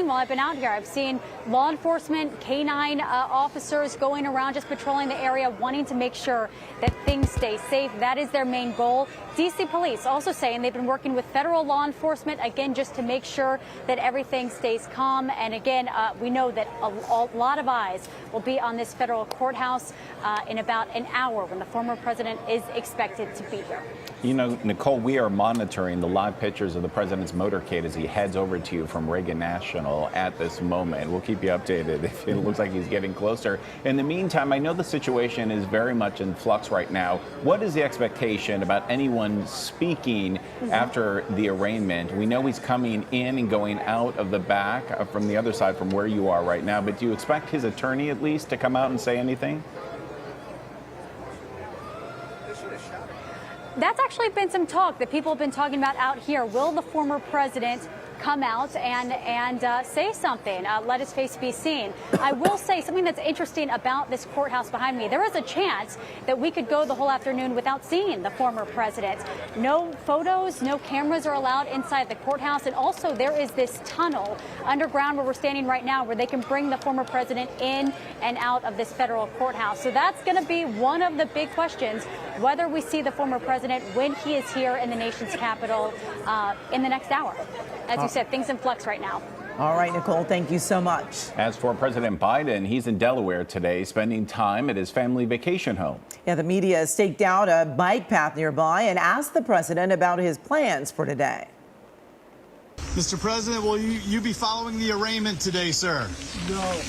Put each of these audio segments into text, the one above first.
while I've been out here. I've seen law enforcement, canine officers going around just patrolling the area, wanting to make sure that things stay safe. That is their main goal. D.C. police also saying they've been working with federal law enforcement, again, just to make sure that everything stays calm. And again, we know that a lot of eyes will be on this federal courthouse in about an hour when the former president is expected to be here. You know, Nicole, we are monitoring the live pictures of the president's motorcade as he heads over to you from Reagan National at this moment. We'll keep you updated if it looks like he's getting closer. In the meantime, I know the situation is very much in flux right now. What is the expectation about anyone speaking after the arraignment? We know he's coming in and going out of the back from the other side from where you are right now, but do you expect his attorney at least to come out and say anything? That's actually been some talk that people have been talking about out here. Will the former president come out and say something, let his face be seen? I will say something that's interesting about this courthouse behind me. There is a chance that we could go the whole afternoon without seeing the former president. No photos, no cameras are allowed inside the courthouse. And also there is this tunnel underground where we're standing right now where they can bring the former president in and out of this federal courthouse. So that's going to be one of the big questions, whether we see the former president when he is here in the nation's capital in the next hour. As you said, things in flux right now. All right, Nicole, thank you so much. As for President Biden, he's in Delaware today, spending time at his family vacation home. Yeah, the media has staked out a bike path nearby and asked the president about his plans for today. Mr. President, will you be following the arraignment today, sir? No.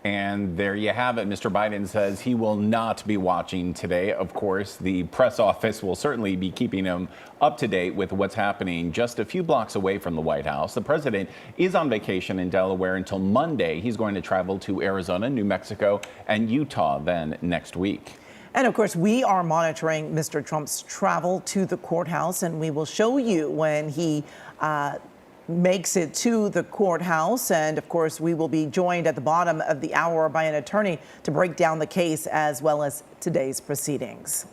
And there you have it. Mr. Biden says he will not be watching today. Of course, the press office will certainly be keeping him up to date with what's happening just a few blocks away from the White House. The president is on vacation in Delaware until Monday. He's going to travel to Arizona, New Mexico, and Utah then next week. And of course, we are monitoring Mr. Trump's travel to the courthouse, and we will show you when he makes it to the courthouse. And of course, we will be joined at the bottom of the hour by an attorney to break down the case as well as today's proceedings.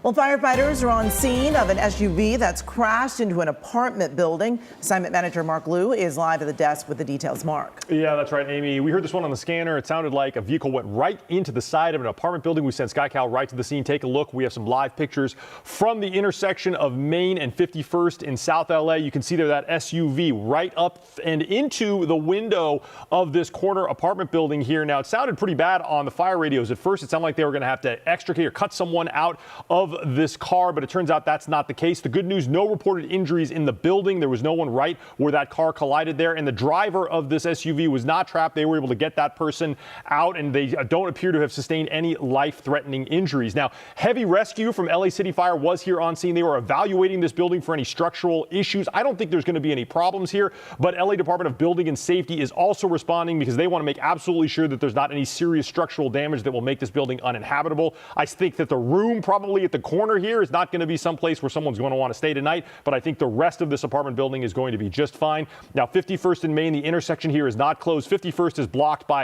Well, firefighters are on scene of an SUV that's crashed into an apartment building. Assignment manager Mark Liu is live at the desk with the details. Mark. Yeah, that's right, Amy. We heard this one on the scanner. It sounded like a vehicle went right into the side of an apartment building. We sent KCAL right to the scene. Take a look. We have some live pictures from the intersection of Main and 51st in South LA. You can see there that SUV right up and into the window of this corner apartment building here. Now, it sounded pretty bad on the fire radios. At first, it sounded like they were going to have to extricate or cut someone out of this car, but it turns out that's not the case. The good news, no reported injuries in the building. There was no one right where that car collided there, and the driver of this SUV was not trapped. They were able to get that person out, and they don't appear to have sustained any life-threatening injuries. Now, heavy rescue from LA City Fire was here on scene. They were evaluating this building for any structural issues. I don't think there's going to be any problems here, but LA Department of Building and Safety is also responding because they want to make absolutely sure that there's not any serious structural damage that will make this building uninhabitable. I think that the room probably at the corner here is not going to be someplace where someone's going to want to stay tonight, but I think the rest of this apartment building is going to be just fine. Now, 51st and Main, the intersection here is not closed. 51st is blocked by,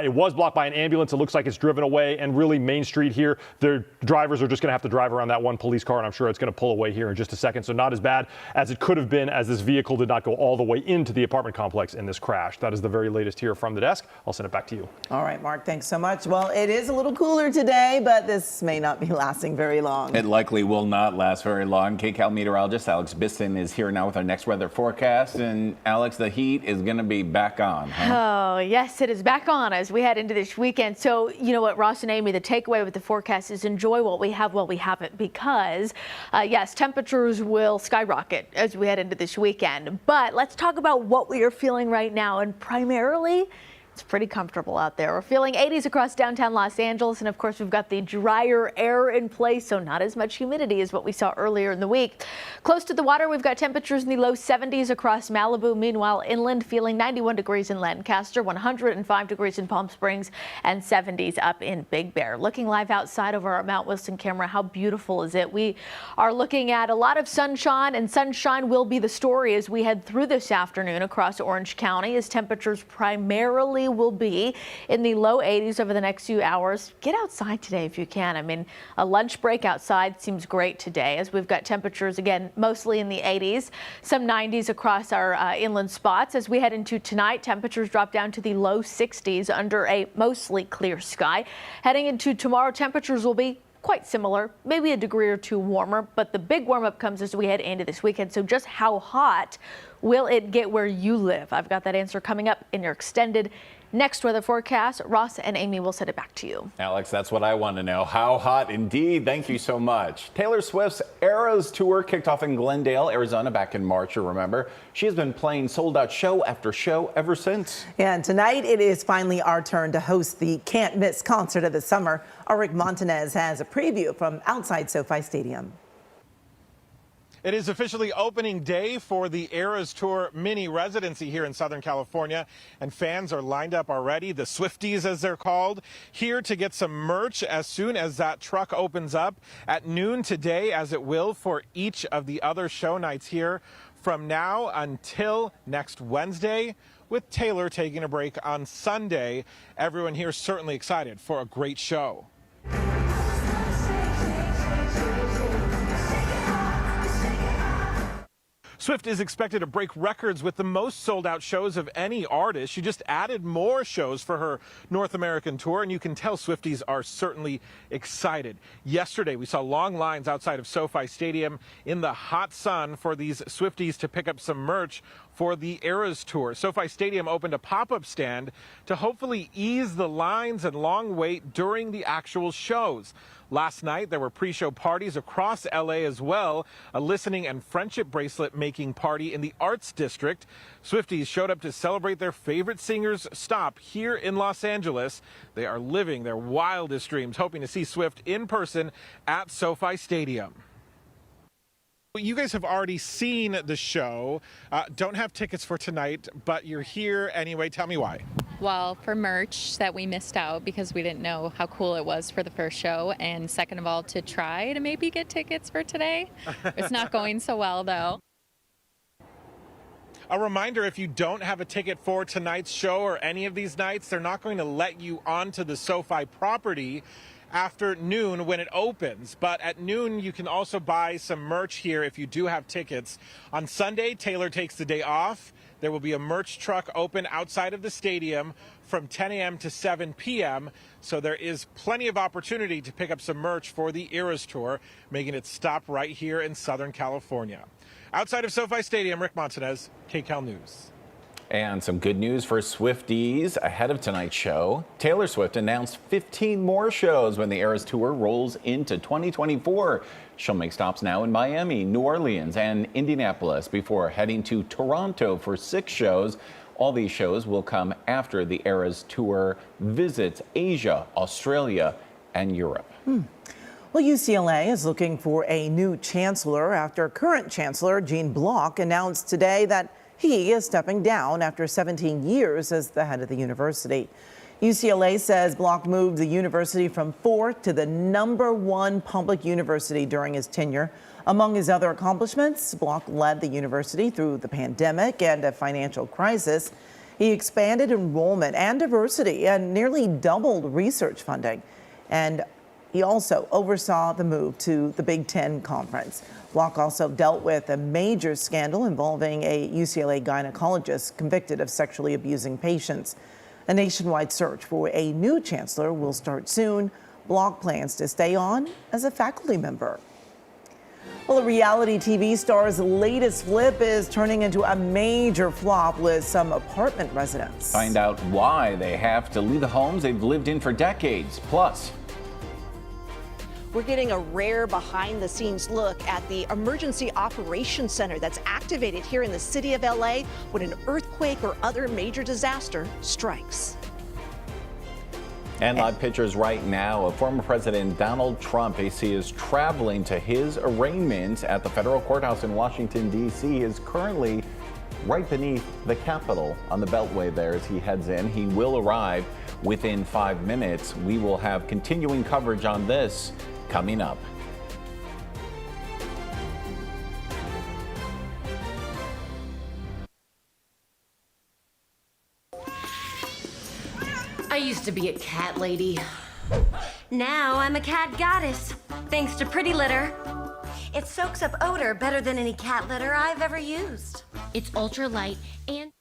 it was blocked by an ambulance. It looks like it's driven away, and really Main Street here, their drivers are just going to have to drive around that one police car, and I'm sure it's going to pull away here in just a second. So not as bad as it could have been, as this vehicle did not go all the way into the apartment complex in this crash. That is the very latest here from the desk. I'll send it back to you. All right, Mark, thanks so much. Well, it is a little cooler today, but this may not be lasting very long. It likely will not last very long. KCAL meteorologist Alex Bisson is here now with our next weather forecast. And Alex, the heat is going to be back on. Huh? Oh, yes, it is back on as we head into this weekend. So, you know what, Ross and Amy, the takeaway with the forecast is enjoy what we have while we have it, because, yes, temperatures will skyrocket as we head into this weekend. But let's talk about what we are feeling right now, and primarily, it's pretty comfortable out there. We're feeling 80s across downtown Los Angeles, and of course we've got the drier air in place, so not as much humidity as what we saw earlier in the week. Close to the water, we've got temperatures in the low 70s across Malibu. Meanwhile, inland feeling 91 degrees in Lancaster, 105 degrees in Palm Springs, and 70s up in Big Bear. Looking live outside of our Mount Wilson camera, how beautiful is it? We are looking at a lot of sunshine, and sunshine will be the story as we head through this afternoon across Orange County, as temperatures primarily likely will be in the low 80s over the next few hours. Get outside today if you can. I mean, a lunch break outside seems great today, as we've got temperatures again mostly in the 80s, some 90s across our inland spots. As we head into tonight, temperatures drop down to the low 60s under a mostly clear sky. Heading into tomorrow, temperatures will be quite similar, maybe a degree or two warmer, but the big warm up comes as we head into this weekend. So just how hot will it get where you live? I've got that answer coming up in your extended next weather forecast. Ross and Amy will send it back to you. Alex, that's what I want to know. How hot indeed. Thank you so much. Taylor Swift's Eras Tour kicked off in Glendale, Arizona back in March, you remember. She has been playing sold-out show after show ever since. And tonight it is finally our turn to host the can't-miss concert of the summer. Our Rick Montanez has a preview from outside SoFi Stadium. It is officially opening day for the Eras Tour mini residency here in Southern California, and fans are lined up already, the Swifties as they're called, here to get some merch as soon as that truck opens up at noon today, as it will for each of the other show nights here from now until next Wednesday, with Taylor taking a break on Sunday. Everyone here is certainly excited for a great show. Swift is expected to break records with the most sold-out shows of any artist. She just added more shows for her North American tour, and you can tell Swifties are certainly excited. Yesterday, we saw long lines outside of SoFi Stadium in the hot sun for these Swifties to pick up some merch for the Eras Tour. SoFi Stadium opened a pop-up stand to hopefully ease the lines and long wait during the actual shows. Last night, there were pre-show parties across LA as well, a listening and friendship bracelet making party in the Arts District. Swifties showed up to celebrate their favorite singer's stop here in Los Angeles. They are living their wildest dreams, hoping to see Swift in person at SoFi Stadium. You guys have already seen the show, don't have tickets for tonight, but you're here anyway. Tell me why. Well, for merch that we missed out because we didn't know how cool it was for the first show, and second of all, to try to maybe get tickets for today. It's not going so well, though. A reminder, if you don't have a ticket for tonight's show or any of these nights, they're not going to let you onto the SoFi property after noon when it opens. But at noon, you can also buy some merch here if you do have tickets. On Sunday, Taylor takes the day off. There will be a merch truck open outside of the stadium from 10 a.m. to 7 p.m. So there is plenty of opportunity to pick up some merch for the Eras Tour, making it stop right here in Southern California. Outside of SoFi Stadium, Rick Montanez, KCAL News. And some good news for Swifties ahead of tonight's show. Taylor Swift announced 15 more shows when the Eras Tour rolls into 2024. She'll make stops now in Miami, New Orleans, and Indianapolis before heading to Toronto for 6 shows. All these shows will come after the Eras Tour visits Asia, Australia, and Europe. Well, UCLA is looking for a new chancellor after current chancellor Gene Block announced today that he is stepping down after 17 years as the head of the university. UCLA says Block moved the university from 4th to the #1 public university during his tenure. Among his other accomplishments, Block led the university through the pandemic and a financial crisis. He expanded enrollment and diversity and nearly doubled research funding. And he also oversaw the move to the Big Ten Conference. Block also dealt with a major scandal involving a UCLA gynecologist convicted of sexually abusing patients. A nationwide search for a new chancellor will start soon. Block plans to stay on as a faculty member. Well, a reality TV star's latest flip is turning into a major flop with some apartment residents. Find out why they have to leave the homes they've lived in for decades. Plus, we're getting a rare behind-the-scenes look at the Emergency Operations Center that's activated here in the city of LA when an earthquake or other major disaster strikes. and live pictures right now of former President Donald Trump. AC is traveling to his arraignment at the federal courthouse in Washington, D.C. He is currently right beneath the Capitol on the Beltway there as he heads in. He will arrive within 5 minutes. We will have continuing coverage on this coming up. I used to be a cat lady. Now I'm a cat goddess, thanks to Pretty Litter. It soaks up odor better than any cat litter I've ever used. It's ultra light and...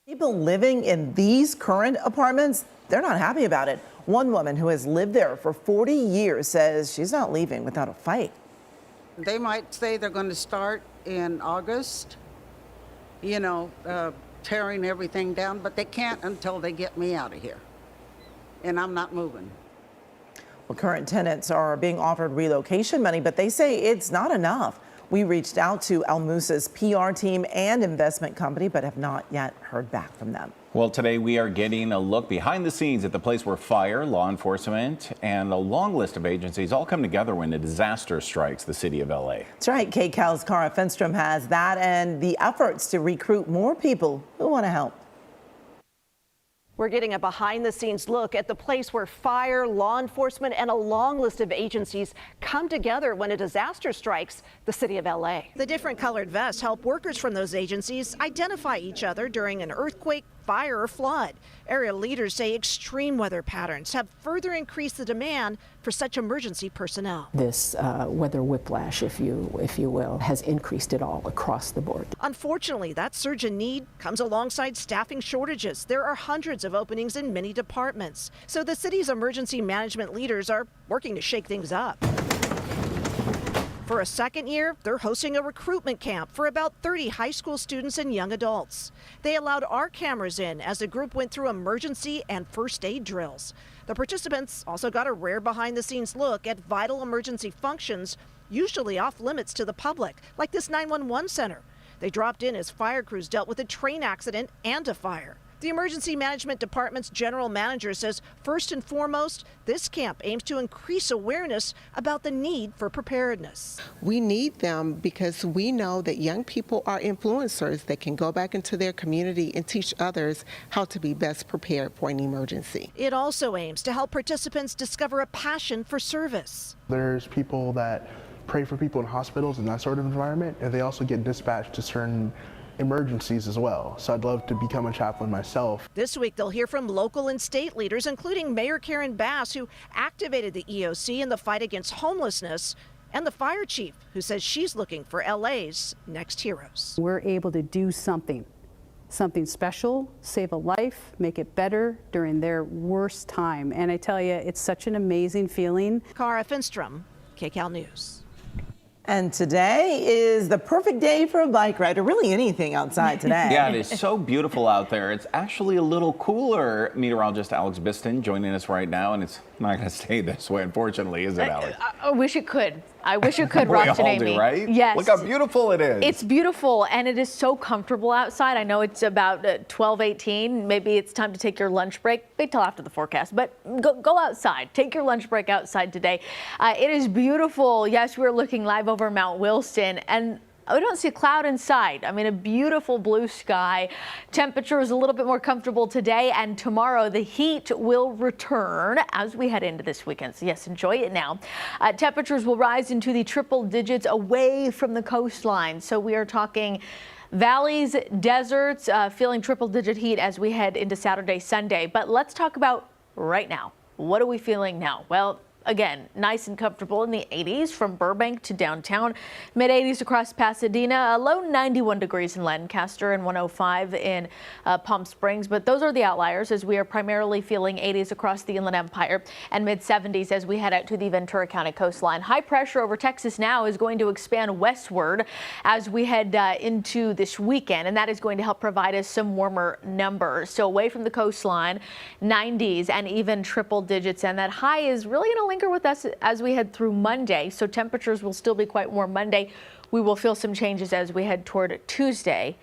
People living in these current apartments, they're not happy about it. One woman who has lived there for 40 years says she's not leaving without a fight. They might say they're going to start in August, tearing everything down, but they can't until they get me out of here. And I'm not moving. Well, current tenants are being offered relocation money, but they say it's not enough. We reached out to Al Musa's PR team and investment company, but have not yet heard back from them. Well, today we are getting a look behind the scenes at the place where fire, law enforcement, and a long list of agencies all come together when a disaster strikes the city of LA. That's right. KCAL's Cara Finstrom has that and the efforts to recruit more people who want to help. We're getting a behind-the-scenes look at the place where fire, law enforcement, and a long list of agencies come together when a disaster strikes the city of LA. The different colored vests help workers from those agencies identify each other during an earthquake, fire, or flood. Area leaders say extreme weather patterns have further increased the demand for such emergency personnel. This weather whiplash, if you will, has increased it all across the board. Unfortunately, that surge in need comes alongside staffing shortages. There are hundreds of openings in many departments. So the city's emergency management leaders are working to shake things up. For a second year, they're hosting a recruitment camp for about 30 high school students and young adults. They allowed our cameras in as the group went through emergency and first aid drills. The participants also got a rare behind-the-scenes look at vital emergency functions, usually off limits to the public, like this 911 center. They dropped in as fire crews dealt with a train accident and a fire. The Emergency Management Department's general manager says, first and foremost, this camp aims to increase awareness about the need for preparedness. We need them because we know that young people are influencers that can go back into their community and teach others how to be best prepared for an emergency. It also aims to help participants discover a passion for service. There's people that pray for people in hospitals and that sort of environment, and they also get dispatched to certain emergencies as well. So I'd love to become a chaplain myself. This week they'll hear from local and state leaders, including Mayor Karen Bass, who activated the EOC in the fight against homelessness, and the fire chief, who says she's looking for LA's next heroes. We're able to do something special, save a life, make it better during their worst time. And I tell you, it's such an amazing feeling. Cara Finstrom, KCAL News. And today is the perfect day for a bike ride, or really anything outside today. Yeah, it is so beautiful out there. It's actually a little cooler. Meteorologist Alex Biston joining us right now, and it's not going to stay this way, unfortunately, is it, Alex? I wish it could. I wish it could, We Ross and all do, Amy. right? Yes. Look how beautiful it is. It's beautiful, and it is so comfortable outside. I know it's about 12:18. Maybe it's time to take your lunch break. Wait till after the forecast, but go outside. Take your lunch break outside today. It is beautiful. Yes, we're looking live over over Mount Wilson, and we don't see a cloud in sight. I mean, a beautiful blue sky. Temperature is a little bit more comfortable today, and tomorrow the heat will return as we head into this weekend. So yes, enjoy it now. Temperatures will rise into the triple digits away from the coastline. So we are talking valleys, deserts, feeling triple digit heat as we head into Saturday, Sunday. But let's talk about right now. What are we feeling now? Well, again, nice and comfortable in the 80s from Burbank to downtown, mid 80s across Pasadena, a low 91 degrees in Lancaster and 105 in Palm Springs. But those are the outliers as we are primarily feeling 80s across the Inland Empire and mid 70s as we head out to the Ventura County coastline. High pressure over Texas now is going to expand westward as we head into this weekend, and that is going to help provide us some warmer numbers. So away from the coastline, 90s and even triple digits, and that high is really going to linger with us as we head through Monday. So temperatures will still be quite warm Monday. We will feel some changes as we head toward Tuesday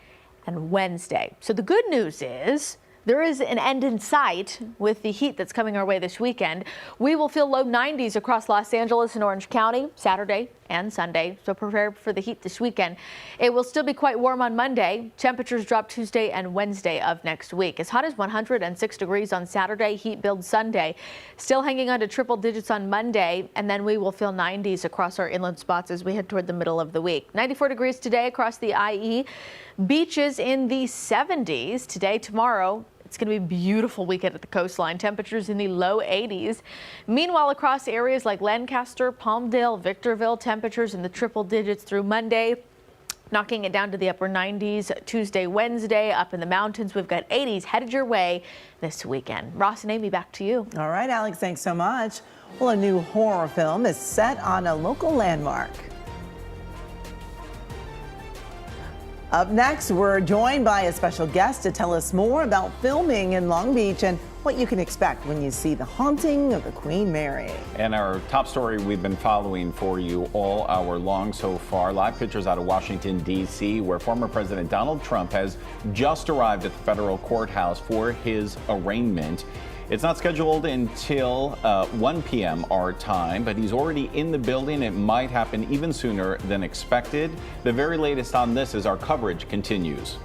and Wednesday. So the good news is there is an end in sight with the heat that's coming our way this weekend. We will feel low 90s across Los Angeles and Orange County Saturday and Sunday. So prepare for the heat this weekend. It will still be quite warm on Monday. Temperatures drop Tuesday and Wednesday of next week. As hot as 106 degrees on Saturday, heat builds Sunday. Still hanging on to triple digits on Monday, and then we will feel 90s across our inland spots as we head toward the middle of the week. 94 degrees today across the IE. Beaches in the 70s today, tomorrow. It's going to be a beautiful weekend at the coastline. Temperatures in the low 80s. Meanwhile, across areas like Lancaster, Palmdale, Victorville, temperatures in the triple digits through Monday, knocking it down to the upper 90s Tuesday, Wednesday. Up in the mountains, we've got 80s headed your way this weekend. Ross and Amy, back to you. All right, Alex, thanks so much. Well, a new horror film is set on a local landmark. Up next, we're joined by a special guest to tell us more about filming in Long Beach and what you can expect when you see The Haunting of the Queen Mary. And our top story we've been following for you all hour long so far. Live pictures out of Washington, D.C., where former President Donald Trump has just arrived at the federal courthouse for his arraignment. It's not scheduled until 1 p.m. our time, but he's already in the building. It might happen even sooner than expected. The very latest on this as our coverage continues.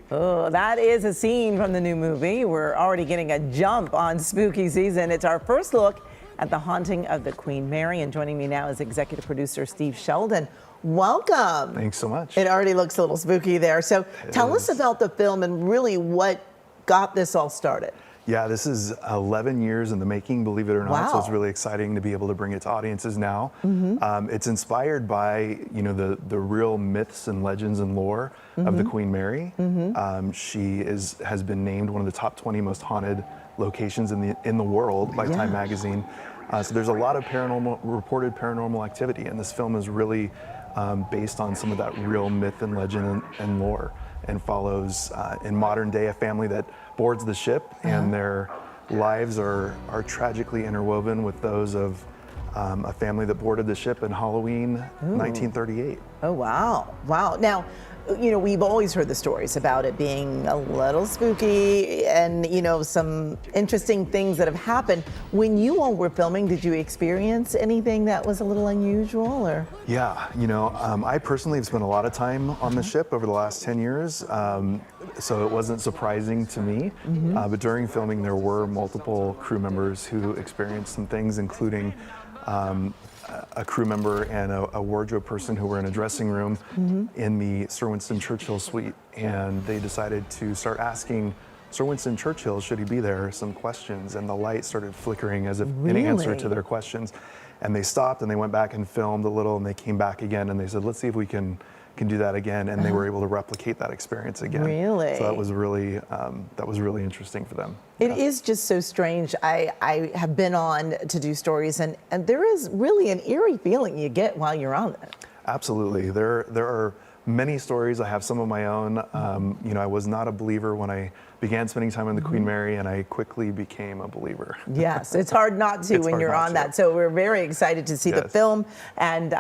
Oh, that is a scene from the new movie. We're already getting a jump on spooky season. It's our first look at The Haunting of the Queen Mary. And joining me now is executive producer Steve Sheldon. Welcome. Thanks so much. It already looks a little spooky there. So tell us about the film and really what got this all started. Yeah, this is 11 years in the making, believe it or not. Wow. So it's really exciting to be able to bring it to audiences now. It's inspired by, the real myths and legends and lore of the Queen Mary. She has been named one of the top 20 most haunted locations in the world by Time Magazine. So there's a lot of reported paranormal activity, and this film is really based on some of that real myth and legend and lore, and follows in modern day a family that boards the ship, and their lives are tragically interwoven with those of a family that boarded the ship in Halloween 1938. Oh, wow. Wow. Now, we've always heard the stories about it being a little spooky and, some interesting things that have happened. When you all were filming, did you experience anything that was a little unusual or? Yeah, I personally have spent a lot of time on the ship over the last 10 years, so it wasn't surprising to me. But during filming, there were multiple crew members who experienced some things, including a crew member and a wardrobe person who were in a dressing room in the Sir Winston Churchill suite, and they decided to start asking Sir Winston Churchill, should he be there, some questions, and the light started flickering as if in answer to their questions. And they stopped and they went back and filmed a little, and they came back again and they said, let's see if we can do that again, and they were able to replicate that experience again. Really? So that was really interesting for them. It is just so strange. I have been on to do stories, and there is really an eerie feeling you get while you're on it. Absolutely. There are many stories. I have some of my own. I was not a believer when I began spending time on the Queen Mary, and I quickly became a believer. Yes, it's hard not to when you're on that. So we're very excited to see the film, and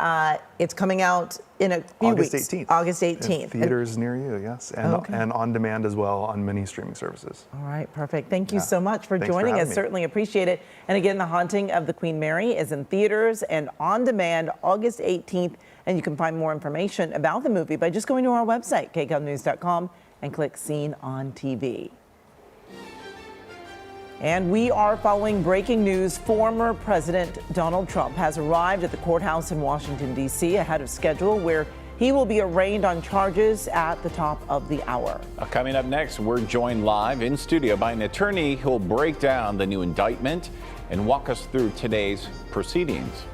it's coming out in a few August weeks. 18th. August 18th. In theaters near you, yes, and on demand as well on many streaming services. All right, perfect. Thank you so much for Thanks for joining us. having me. Certainly appreciate it. And again, The Haunting of the Queen Mary is in theaters and on demand August 18th. And you can find more information about the movie by just going to our website, KCALnews.com, and click Seen on TV. And we are following breaking news. Former President Donald Trump has arrived at the courthouse in Washington, D.C. ahead of schedule, where he will be arraigned on charges at the top of the hour. Coming up next, we're joined live in studio by an attorney who'll break down the new indictment and walk us through today's proceedings.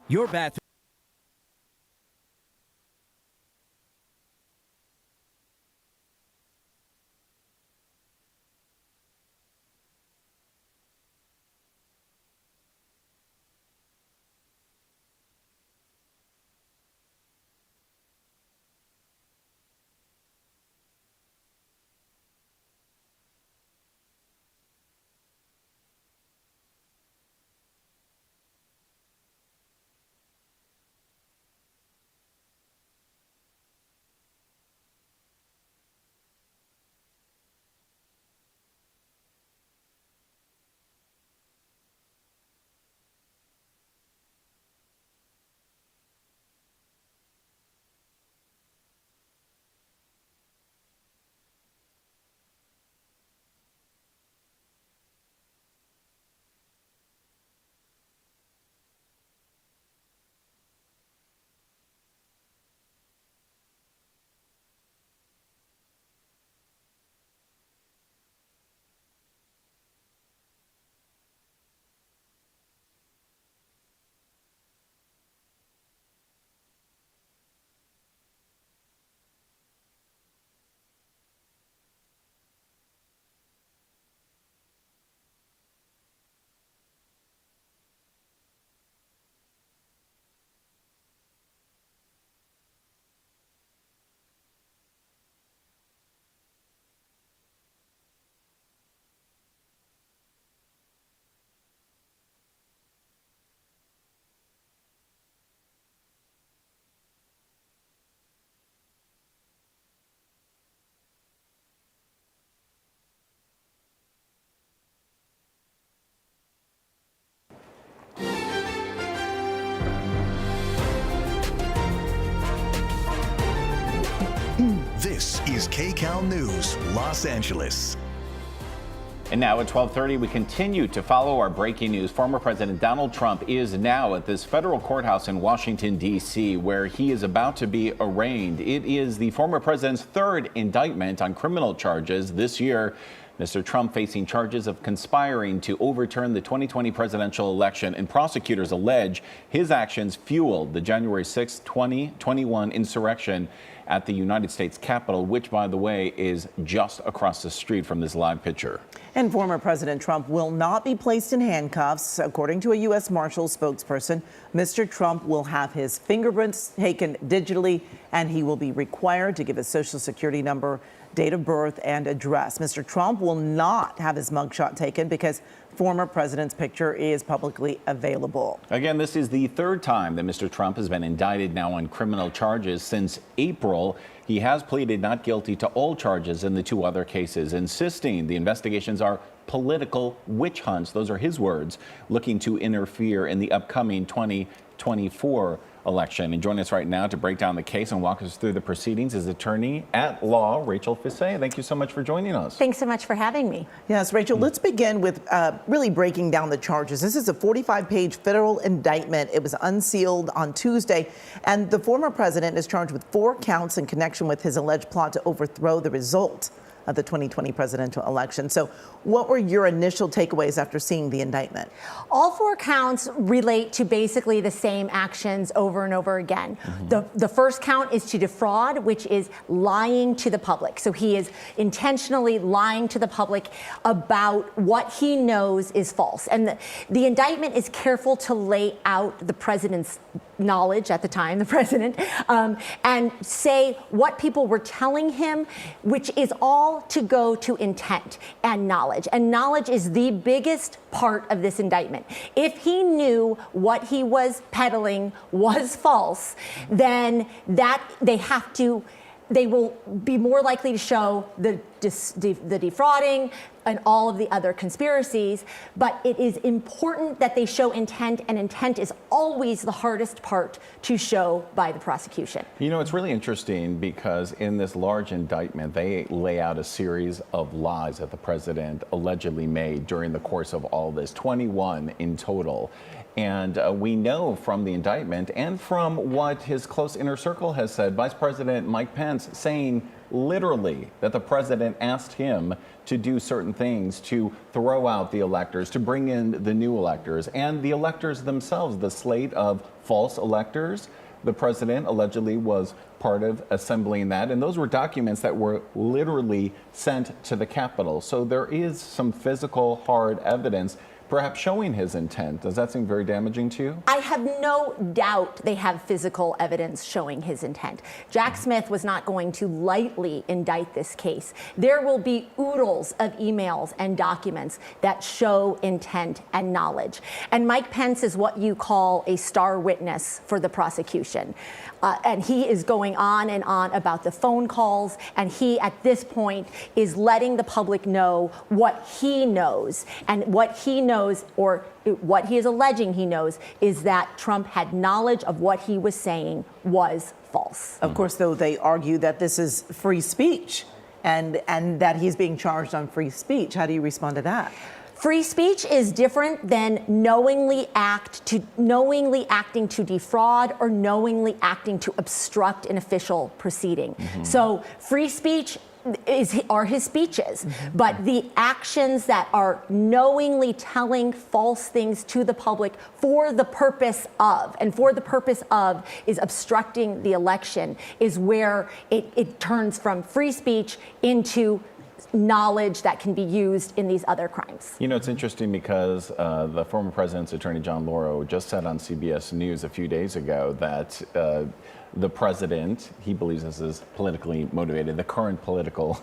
Your bathroom. KCAL News, Los Angeles. And now at 12:30, we continue to follow our breaking news. Former President Donald Trump is now at this federal courthouse in Washington, D.C., where he is about to be arraigned. It is the former president's third indictment on criminal charges this year. Mr. Trump facing charges of conspiring to overturn the 2020 presidential election, and prosecutors allege his actions fueled the January 6, 2021 insurrection at the United States Capitol, which, by the way, is just across the street from this live picture. And former President Trump will not be placed in handcuffs. According to a U.S. Marshals spokesperson, Mr. Trump will have his fingerprints taken digitally, and he will be required to give his Social Security number, date of birth, and address. Mr. Trump will not have his mugshot taken because former president's picture is publicly available. Again, this is the third time that Mr. Trump has been indicted now on criminal charges since April. He has pleaded not guilty to all charges in the two other cases, insisting the investigations are political witch hunts. Those are his words, looking to interfere in the upcoming 2024 election. And joining us right now to break down the case and walk us through the proceedings is attorney at law Rachel Fisay. Thank you so much for joining us. Thanks so much for having me. Yes, Rachel, let's begin with really breaking down the charges. This is a 45-page federal indictment. It was unsealed on Tuesday, and the former president is charged with 4 counts in connection with his alleged plot to overthrow the result of the 2020 presidential election. So what were your initial takeaways after seeing the indictment? All 4 counts relate to basically the same actions over and over again. The first count is to defraud, which is lying to the public. So he is intentionally lying to the public about what he knows is false. And the indictment is careful to lay out the president's knowledge at the time, the president, and say what people were telling him, which is all to go to intent and knowledge. And knowledge is the biggest part of this indictment. If he knew what he was peddling was false, then they will be more likely to show the defrauding and all of the other conspiracies. But it is important that they show intent, and intent is always the hardest part to show by the prosecution. You know, it's really interesting because in this large indictment, they lay out a series of lies that the president allegedly made during the course of all this, 21 in total. And we know from the indictment and from what his close inner circle has said, Vice President Mike Pence saying literally that the president asked him to do certain things to throw out the electors, to bring in the new electors, and the electors themselves, the slate of false electors. The president allegedly was part of assembling that, and those were documents that were literally sent to the Capitol. So there is some physical, hard evidence perhaps showing his intent. Does that seem very damaging to you? I have no doubt they have physical evidence showing his intent. Jack Smith was not going to lightly indict this case. There will be oodles of emails and documents that show intent and knowledge. And Mike Pence is what you call a star witness for the prosecution. And he is going on and on about the phone calls, and he, at this point, is letting the public know what he knows. And what he knows, or what he is alleging he knows, is that Trump had knowledge of what he was saying was false. Of course, though, they argue that this is free speech and that he's being charged on free speech. How do you respond to that? Free speech is different than knowingly acting to defraud or knowingly acting to obstruct an official proceeding. So free speech are his speeches, but the actions that are knowingly telling false things to the public for the purpose of is obstructing the election, is where it turns from free speech into knowledge that can be used in these other crimes. You know, it's interesting because the former president's attorney, John Lauro, just said on CBS News a few days ago that the president, he believes this is politically motivated, the current political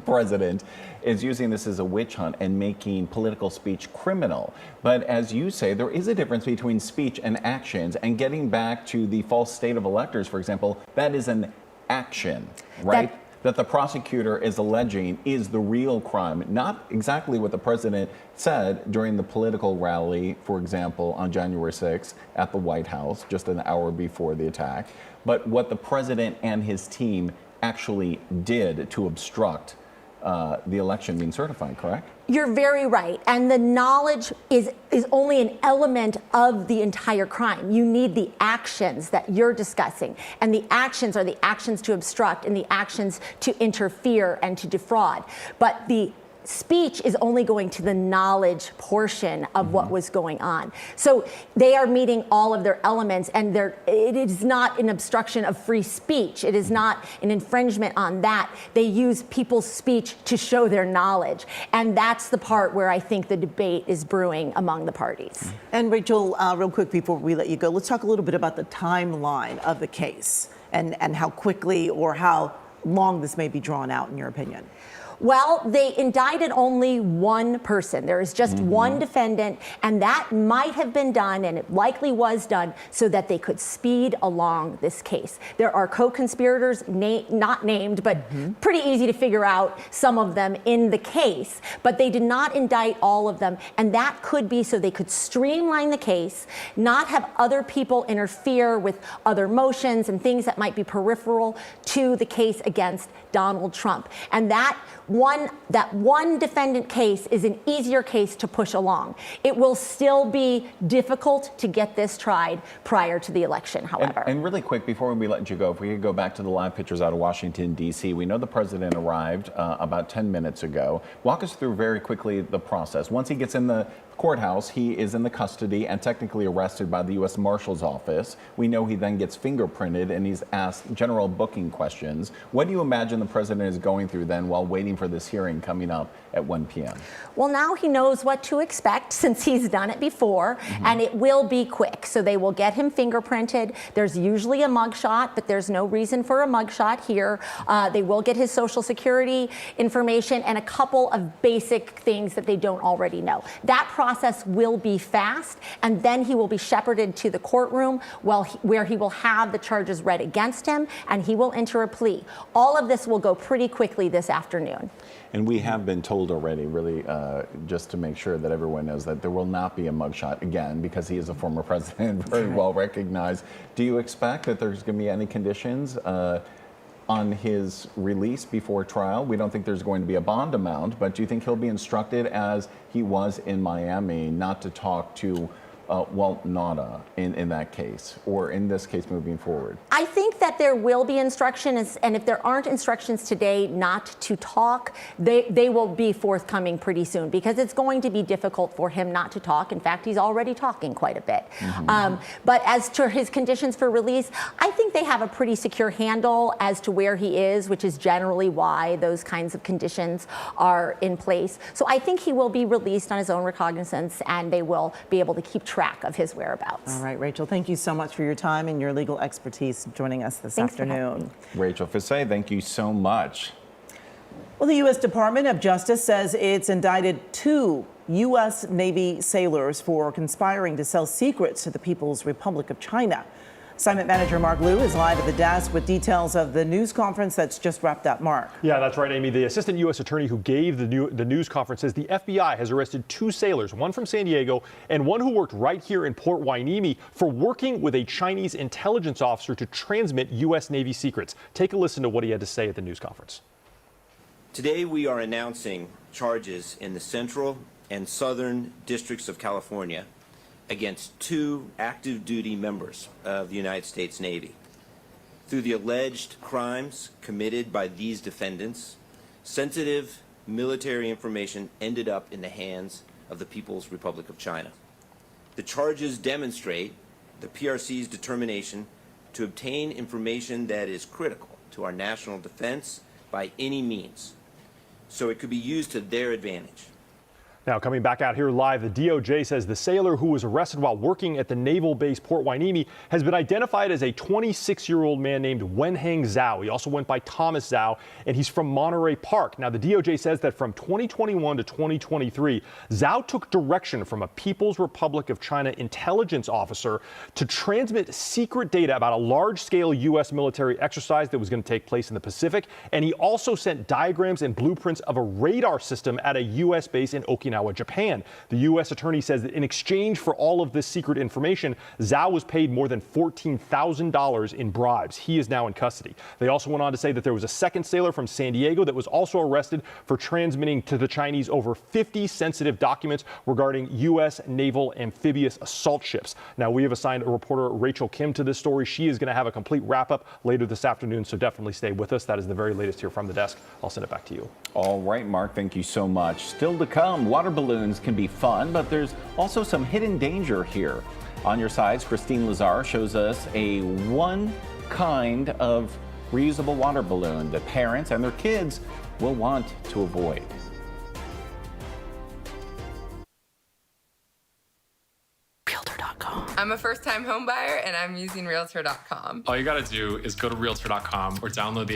president is using this as a witch hunt and making political speech criminal. But as you say, there is a difference between speech and actions, and getting back to the false state of electors, for example, that is an action, right? That the prosecutor is alleging is the real crime, not exactly what the president said during the political rally, for example, on January 6th at the White House, just an hour before the attack, but what the president and his team actually did to obstruct the election being certified, correct? You're very right. And the knowledge is only an element of the entire crime. You need the actions that you're discussing. And the actions are the actions to obstruct and the actions to interfere and to defraud. But the speech is only going to the knowledge portion of what was going on. So they are meeting all of their elements, and it is not an obstruction of free speech. It is not an infringement on that. They use people's speech to show their knowledge. And that's the part where I think the debate is brewing among the parties. And Rachel, real quick before we let you go, let's talk a little bit about the timeline of the case and how quickly or how long this may be drawn out, in your opinion. Well, they indicted only one person. There is just one defendant, and that might have been done, and it likely was done, so that they could speed along this case. There are co-conspirators, not named, but pretty easy to figure out some of them in the case, but they did not indict all of them, and that could be so they could streamline the case, not have other people interfere with other motions and things that might be peripheral to the case against Donald Trump. And that one defendant case is an easier case to push along. It will still be difficult to get this tried prior to the election, however. And really quick, before we let you go, if we could go back to the live pictures out of Washington, D.C. We know the president arrived about 10 minutes ago. Walk us through very quickly the process. Once he gets in the courthouse, he is in the custody and technically arrested by the U.S. Marshal's Office. We know he then gets fingerprinted and he's asked general booking questions. What do you imagine the president is going through then while waiting for this hearing coming up at 1 p.m.? Well, now he knows what to expect since he's done it before, and it will be quick. So they will get him fingerprinted. There's usually a mugshot, but there's no reason for a mugshot here. They will get his Social Security information and a couple of basic things that they don't already know. That process will be fast, and then he will be shepherded to the courtroom where he will have the charges read against him, and he will enter a plea. All of this will go pretty quickly this afternoon. And we have been told already, really, just to make sure that everyone knows that there will not be a mugshot again because he is a former president, very well recognized. Do you expect that there's going to be any conditions on his release before trial? We don't think there's going to be a bond amount, but do you think he'll be instructed, as he was in Miami, not to talk to Walt Nauta in that case, or in this case moving forward? I think that there will be instructions, and if there aren't instructions today not to talk, they will be forthcoming pretty soon, because it's going to be difficult for him not to talk. In fact, he's already talking quite a bit. But as to his conditions for release, I think they have a pretty secure handle as to where he is, which is generally why those kinds of conditions are in place. So I think he will be released on his own recognizance, and they will be able to keep track of his whereabouts. All right, Rachel, thank you so much for your time and your legal expertise joining us this afternoon. Rachel Fisay, thank you so much. Well, the U.S. Department of Justice says it's indicted 2 U.S. Navy sailors for conspiring to sell secrets to the People's Republic of China. Assignment Manager Mark Liu is live at the desk with details of the news conference that's just wrapped up. Mark. Yeah, that's right, Amy. The assistant U.S. attorney who gave the news conference says the FBI has arrested 2 sailors, one from San Diego and one who worked right here in Port Hueneme, for working with a Chinese intelligence officer to transmit U.S. Navy secrets. Take a listen to what he had to say at the news conference. Today we are announcing charges in the Central and Southern Districts of California against 2 active duty members of the United States Navy. Through the alleged crimes committed by these defendants, sensitive military information ended up in the hands of the People's Republic of China. The charges demonstrate the PRC's determination to obtain information that is critical to our national defense by any means, so it could be used to their advantage. Now, coming back out here live, the DOJ says the sailor who was arrested while working at the naval base Port Hueneme has been identified as a 26-year-old man named Wenheng Zhao. He also went by Thomas Zhao, and he's from Monterey Park. Now, the DOJ says that from 2021 to 2023, Zhao took direction from a People's Republic of China intelligence officer to transmit secret data about a large-scale U.S. military exercise that was going to take place in the Pacific, and he also sent diagrams and blueprints of a radar system at a U.S. base in Okinawa. Okinawa, Japan. The U.S. attorney says that in exchange for all of this secret information, Zhao was paid more than $14,000 in bribes. He is now in custody. They also went on to say that there was a second sailor from San Diego that was also arrested for transmitting to the Chinese over 50 sensitive documents regarding U.S. naval amphibious assault ships. Now, we have assigned a reporter, Rachel Kim, to this story. She is going to have a complete wrap-up later this afternoon, so definitely stay with us. That is the very latest here from the desk. I'll send it back to you. All right, Mark, thank you so much. Still to come, water balloons can be fun, but there's also some hidden danger here. On your sides, Christine Lazar shows us one kind of reusable water balloon that parents and their kids will want to avoid. I'm a first-time home buyer and I'm using Realtor.com. All you gotta do is go to Realtor.com or download the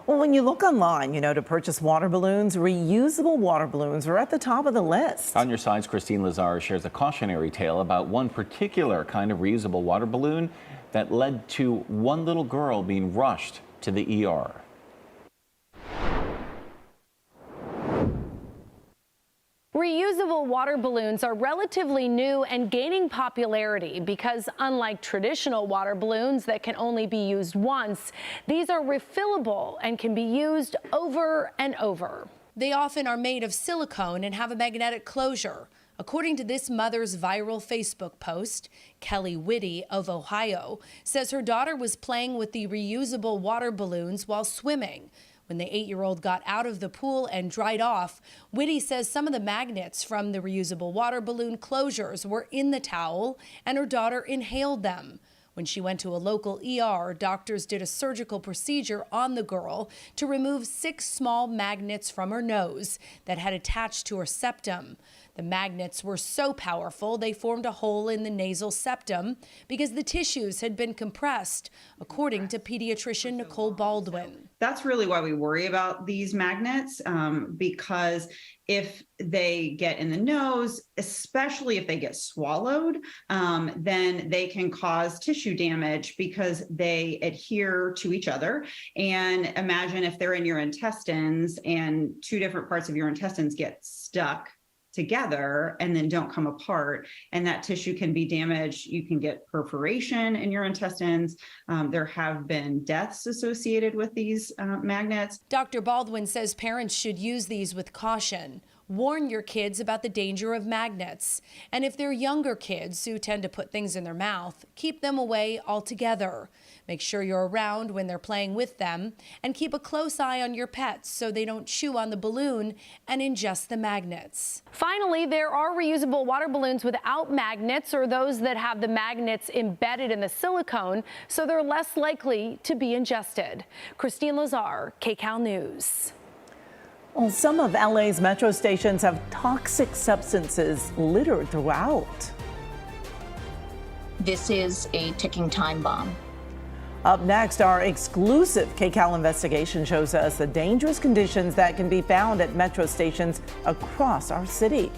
Well, when you look online, to purchase water balloons, reusable water balloons are at the top of the list. On your sides, Christine Lazar shares a cautionary tale about one particular kind of reusable water balloon that led to one little girl being rushed to the ER. Reusable water balloons are relatively new and gaining popularity because unlike traditional water balloons that can only be used once, these are refillable and can be used over and over. They often are made of silicone and have a magnetic closure. According to this mother's viral Facebook post, Kelly Whitty of Ohio says her daughter was playing with the reusable water balloons while swimming. When the 8-year-old got out of the pool and dried off, Whitty says some of the magnets from the reusable water balloon closures were in the towel and her daughter inhaled them. When she went to a local ER, doctors did a surgical procedure on the girl to remove 6 small magnets from her nose that had attached to her septum. The magnets were so powerful they formed a hole in the nasal septum because the tissues had been compressed, according to pediatrician Nicole Baldwin. That's really why we worry about these magnets, because if they get in the nose, especially if they get swallowed, then they can cause tissue damage because they adhere to each other. And imagine if they're in your intestines and 2 different parts of your intestines get stuck together and then don't come apart. And that tissue can be damaged. You can get perforation in your intestines. There have been deaths associated with these magnets. Dr. Baldwin says parents should use these with caution. Warn your kids about the danger of magnets. And if they're younger kids who tend to put things in their mouth, keep them away altogether. Make sure you're around when they're playing with them, and keep a close eye on your pets so they don't chew on the balloon and ingest the magnets. Finally, there are reusable water balloons without magnets, or those that have the magnets embedded in the silicone, so they're less likely to be ingested. Christine Lazar, KCAL News. Well, some of LA's metro stations have toxic substances littered throughout. This is a ticking time bomb. Up next, our exclusive KCAL investigation shows us the dangerous conditions that can be found at metro stations across our city.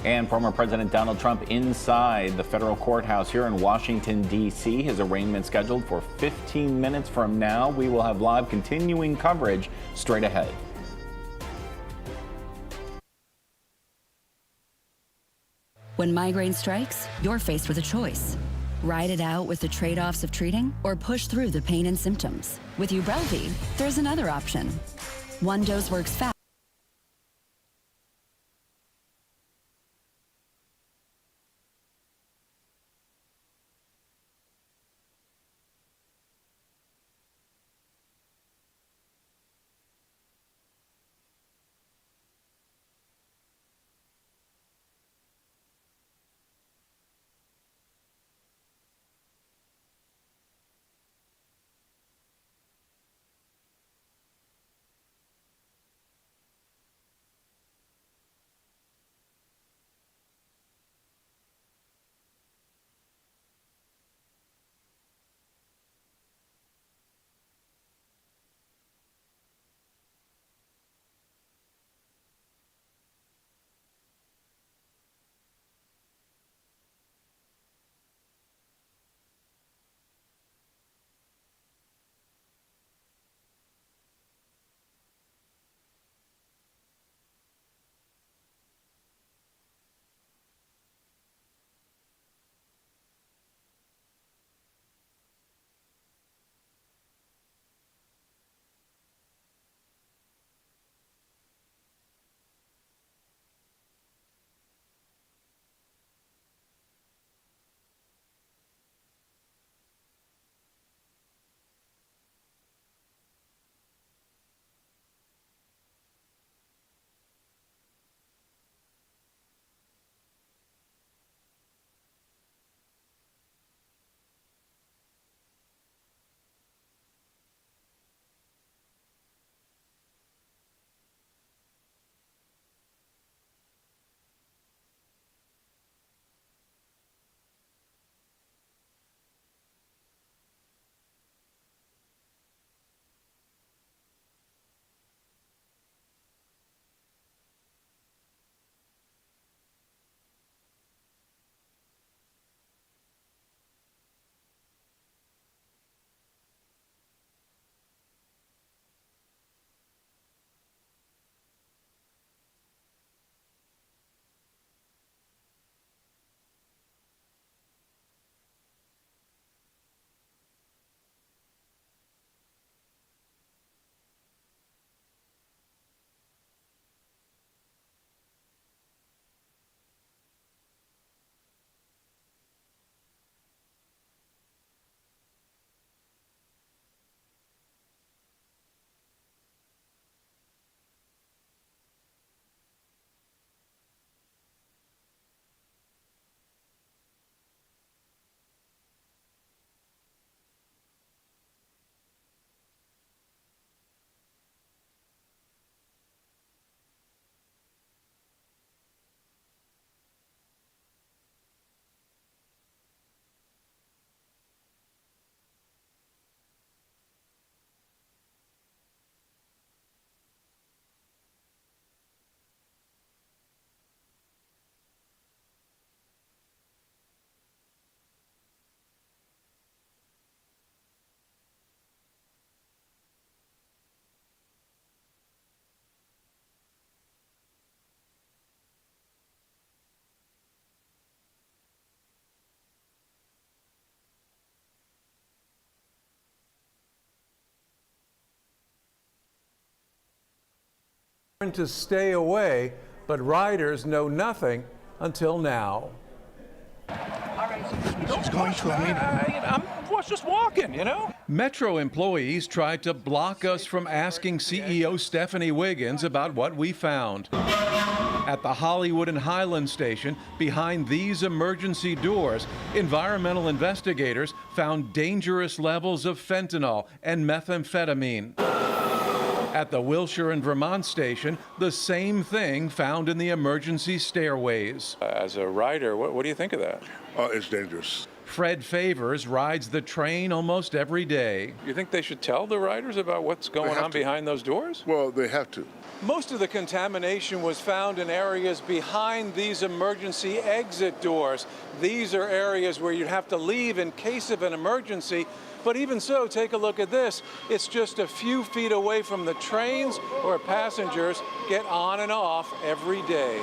And former President Donald Trump inside the federal courthouse here in Washington, D.C. His arraignment scheduled for 15 minutes from now. We will have live continuing coverage straight ahead. When migraine strikes, you're faced with a choice. Ride it out with the trade-offs of treating, or push through the pain and symptoms. With Ubrelvy, there's another option. One dose works fast. To stay away, but riders know nothing until now. She's going to, I'm just walking, you know? Metro employees tried to block us from asking CEO Stephanie Wiggins about what we found. At the Hollywood and Highland station, behind these emergency doors, environmental investigators found dangerous levels of fentanyl and methamphetamine. At the Wilshire and Vermont station, the same thing found in the emergency stairways. As a rider, what do you think of that? It's dangerous. Fred Favors rides the train almost every day. You think they should tell the riders about what's going on behind those doors? Well, they have to. Most of the contamination was found in areas behind these emergency exit doors. These are areas where you'd have to leave in case of an emergency. But even so, take a look at this. It's just a few feet away from the trains where passengers get on and off every day.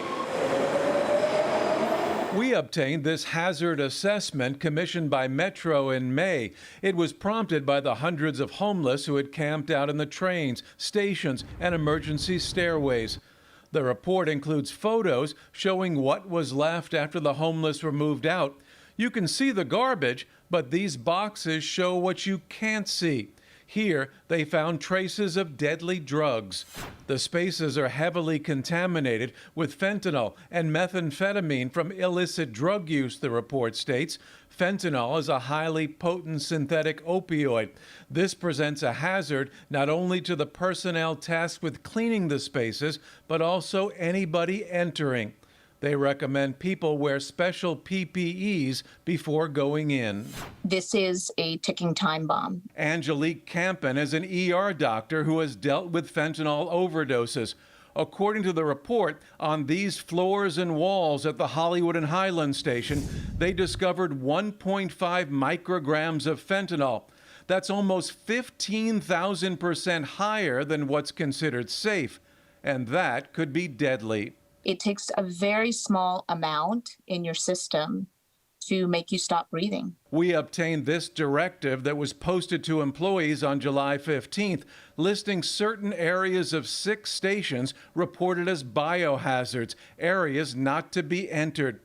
We obtained this hazard assessment commissioned by Metro in May. It was prompted by the hundreds of homeless who had camped out in the trains, stations, and emergency stairways. The report includes photos showing what was left after the homeless were moved out. You can see the garbage, but these boxes show what you can't see. Here, they found traces of deadly drugs. The spaces are heavily contaminated with fentanyl and methamphetamine from illicit drug use, the report states. Fentanyl is a highly potent synthetic opioid. This presents a hazard not only to the personnel tasked with cleaning the spaces, but also anybody entering. They recommend people wear special PPEs before going in. This is a ticking time bomb. Angelique Campen is an ER doctor who has dealt with fentanyl overdoses. According to the report, on these floors and walls at the Hollywood and Highland station, they discovered 1.5 micrograms of fentanyl. That's almost 15,000% higher than what's considered safe, and that could be deadly. It takes a very small amount in your system to make you stop breathing. We obtained this directive that was posted to employees on July 15th, listing certain areas of 6 stations reported as biohazards, areas not to be entered.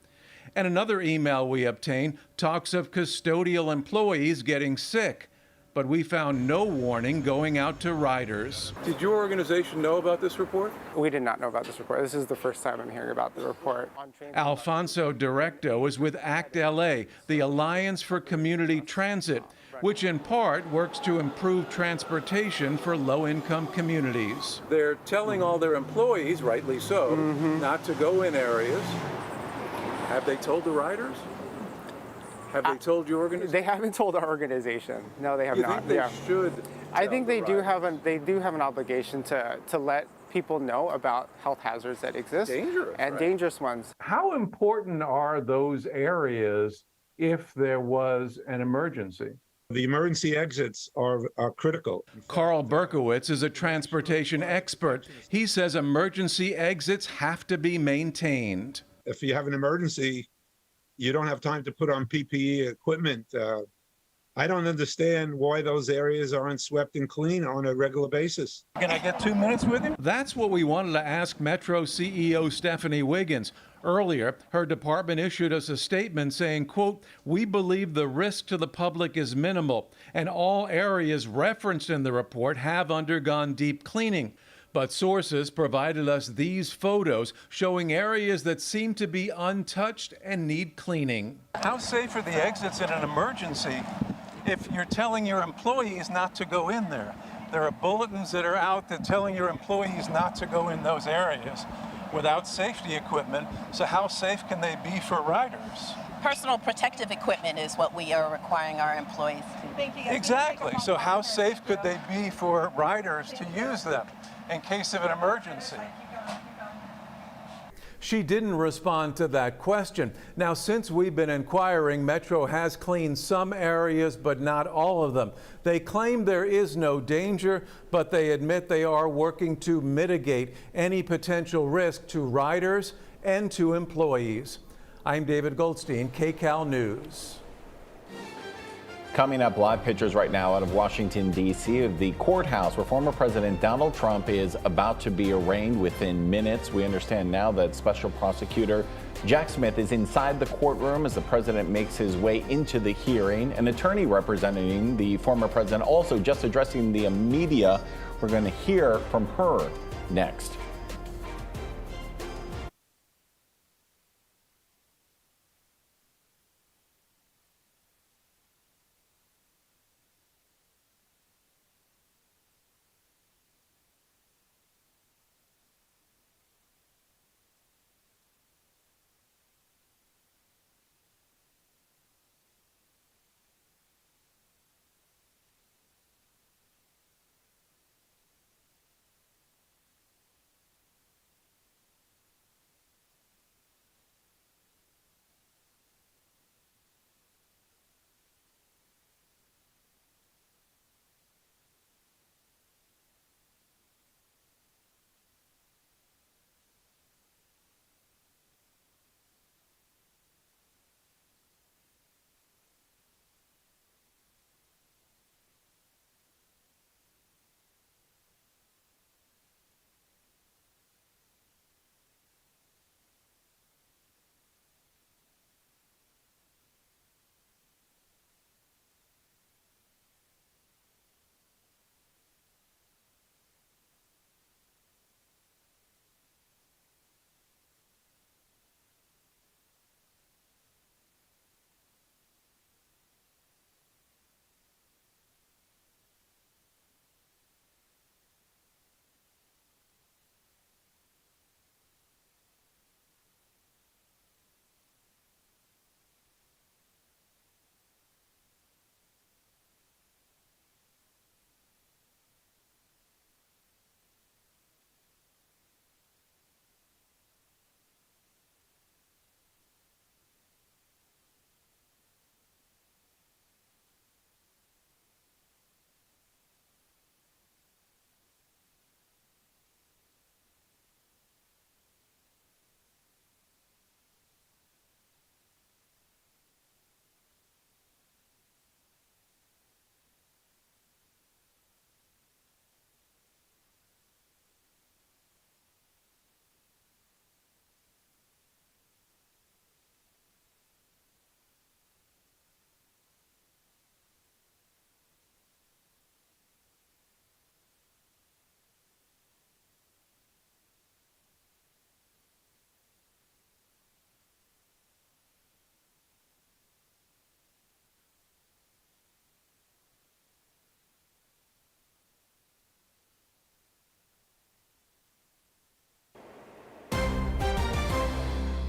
And another email we obtained talks of custodial employees getting sick. But we found no warning going out to riders. Did your organization know about this report? We did not know about this report. This is the first time I'm hearing about the report. Alfonso Directo is with ACT LA, the Alliance for Community Transit, which in part works to improve transportation for low-income communities. They're telling all their employees, rightly so, not to go in areas. Have they told the riders? Have they told your organization? They haven't told our organization. No, they have not. You think they should? I think they do have an obligation to let people know about health hazards that exist and dangerous ones. How important are those areas if there was an emergency? The emergency exits are critical. Carl Berkowitz is a transportation expert. He says emergency exits have to be maintained. If you have an emergency, you don't have time to put on PPE equipment. I don't understand why those areas aren't swept and clean on a regular basis. Can I get 2 minutes with you? That's what we wanted to ask Metro CEO Stephanie Wiggins. Earlier, her department issued us a statement saying, quote, "We believe the risk to the public is minimal, and all areas referenced in the report have undergone deep cleaning." But sources provided us these photos showing areas that seem to be untouched and need cleaning. How safe are the exits in an emergency if you're telling your employees not to go in there? There are bulletins that are out that telling your employees not to go in those areas without safety equipment. So how safe can they be for riders? Personal protective equipment is what we are requiring our employees to. Exactly. So how safe could they be for riders to use them in case of an emergency? She didn't respond to that question. Now, since we've been inquiring, Metro has cleaned some areas, but not all of them. They claim there is no danger, but they admit they are working to mitigate any potential risk to riders and to employees. I'm David Goldstein, KCAL News. Coming up, live pictures right now out of Washington, D.C. of the courthouse where former President Donald Trump is about to be arraigned within minutes. We understand now that Special Prosecutor Jack Smith is inside the courtroom as the president makes his way into the hearing. An attorney representing the former president also just addressing the media. We're going to hear from her next.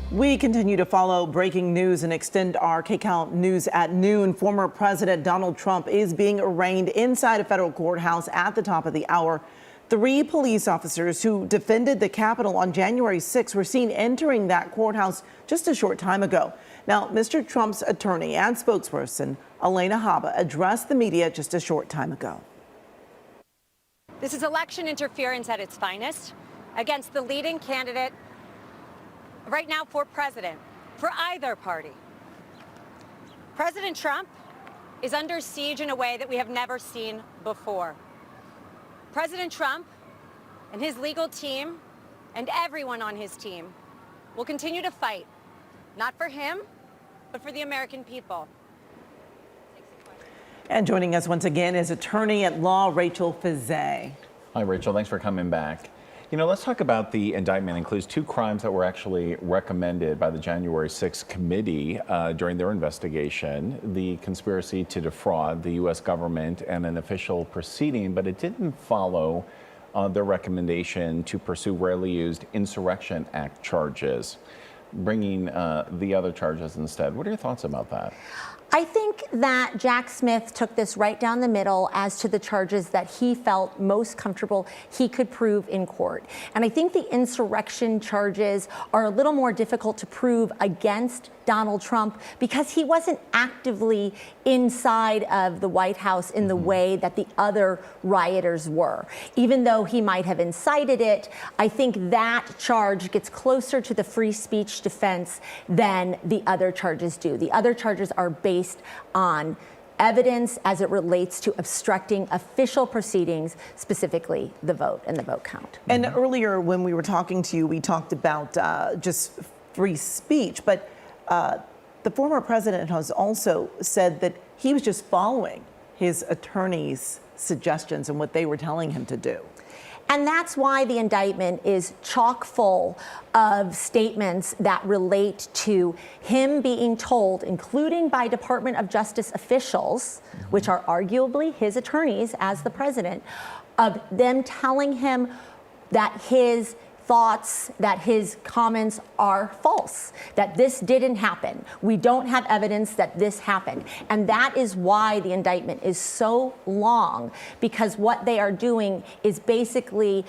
We continue to follow breaking news and extend our KCAL news at noon. Former President Donald Trump is being arraigned inside a federal courthouse at the top of the hour. 3 police officers who defended the Capitol on January 6 were seen entering that courthouse just a short time ago. Now, Mr. Trump's attorney and spokesperson, Elena Haba, addressed the media just a short time ago. This is election interference at its finest against the leading candidate right now for president, for either party. President Trump is under siege in a way that we have never seen before. President Trump and his legal team and everyone on his team will continue to fight, not for him, but for the American people. And joining us once again is attorney at law Rachel Fizet. Hi, Rachel. Thanks for coming back. You know, let's talk about the indictment. It includes 2 crimes that were actually recommended by the January 6th committee during their investigation: the conspiracy to defraud the U.S. government and an official proceeding, but it didn't follow their recommendation to pursue rarely used Insurrection Act charges, bringing the other charges instead. What are your thoughts about that? I think that Jack Smith took this right down the middle as to the charges that he felt most comfortable he could prove in court. And I think the insurrection charges are a little more difficult to prove against Donald Trump because he wasn't actively inside of the White House in the way that the other rioters were. Even though he might have incited it, I think that charge gets closer to the free speech defense than the other charges do. The other charges are based on evidence as it relates to obstructing official proceedings, specifically the vote and the vote count. And earlier when we were talking to you, we talked about just free speech, but the former president has also said that he was just following his attorney's suggestions and what they were telling him to do. And that's why the indictment is chock full of statements that relate to him being told, including by Department of Justice officials, which are arguably his attorneys as the president, of them telling him that his thoughts, that his comments are false, that this didn't happen. We don't have evidence that this happened. And that is why the indictment is so long, because what they are doing is basically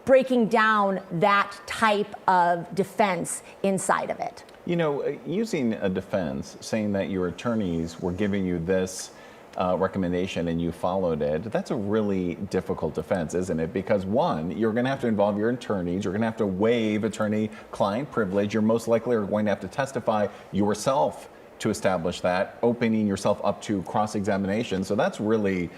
breaking down that type of defense inside of it. You know, using a defense, saying that your attorneys were giving you this recommendation and you followed it, that's a really difficult defense, isn't it? Because one, you're going to have to involve your attorneys, you're going to have to waive attorney-client privilege, you're most likely are going to have to testify yourself to establish that, opening yourself up to cross-examination. So that's really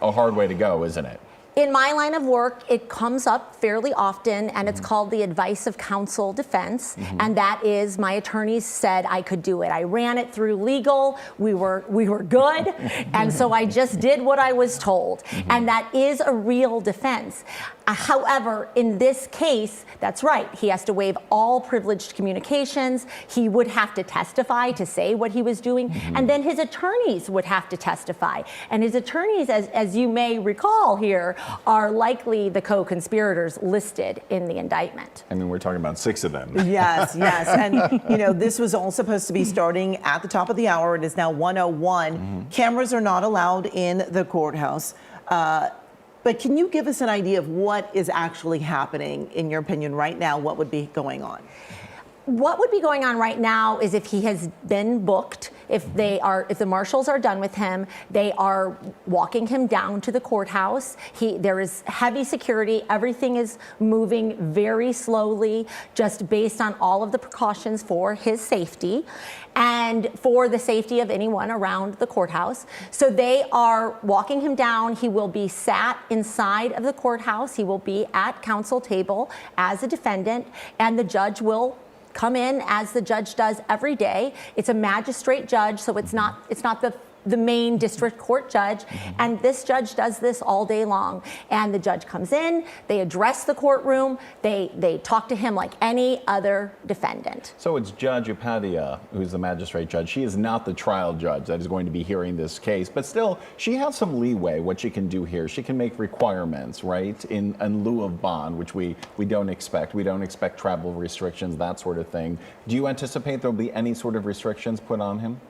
a hard way to go, isn't it? In my line of work, it comes up fairly often, and it's called the advice of counsel defense. And that is, my attorneys said I could do it. I ran it through legal. We were good. And so I just did what I was told. And that is a real defense. However, in this case, that's right. He has to waive all privileged communications. He would have to testify to say what he was doing. And then his attorneys would have to testify. And his attorneys, as you may recall here, are likely the co-conspirators listed in the indictment. I mean, we're talking about 6 of them. Yes, yes. And, you know, this was all supposed to be starting at the top of the hour. It is now 1:01. Cameras are not allowed in the courthouse. But can you give us an idea of what is actually happening, in your opinion, right now? What would be going on? What would be going on right now is if he has been booked, if the marshals are done with him, they are walking him down to the courthouse. There is heavy security. Everything is moving very slowly, just based on all of the precautions for his safety and for the safety of anyone around the courthouse. So they are walking him down. He will be sat inside of the courthouse. He will be at counsel table as a defendant, and the judge will come in as the judge does every day. It's a magistrate judge, so it's not the main district court judge. And this judge does this all day long. And the judge comes in, they address the courtroom, they talk to him like any other defendant. So it's Judge Upadhyaya, who's the magistrate judge. She is not the trial judge that is going to be hearing this case, but still, she has some leeway what she can do here. She can make requirements, right, in lieu of bond, which we don't expect. We don't expect travel restrictions, that sort of thing. Do you anticipate there'll be any sort of restrictions put on him?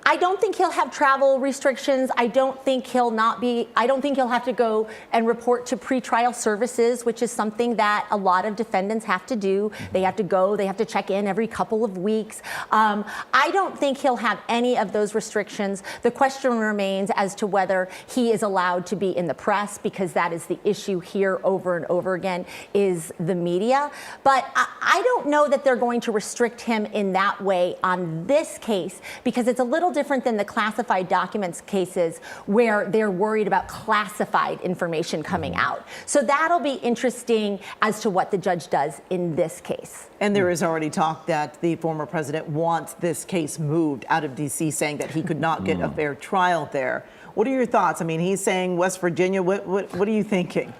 I don't think he'll have travel restrictions. I don't think he'll have to go and report to pretrial services, which is something that a lot of defendants have to do. They have to go, they have to check in every couple of weeks. I don't think he'll have any of those restrictions. The question remains as to whether he is allowed to be in the press, because that is the issue here over and over again, is the media. But I don't know that they're going to restrict him in that way on this case, because it's a little different than the classified documents cases where they're worried about classified information coming out. So that'll be interesting as to what the judge does in this case. And there is already talk that the former president wants this case moved out of D.C., saying that he could not get a fair trial there. What are your thoughts? I mean, he's saying West Virginia. What are you thinking?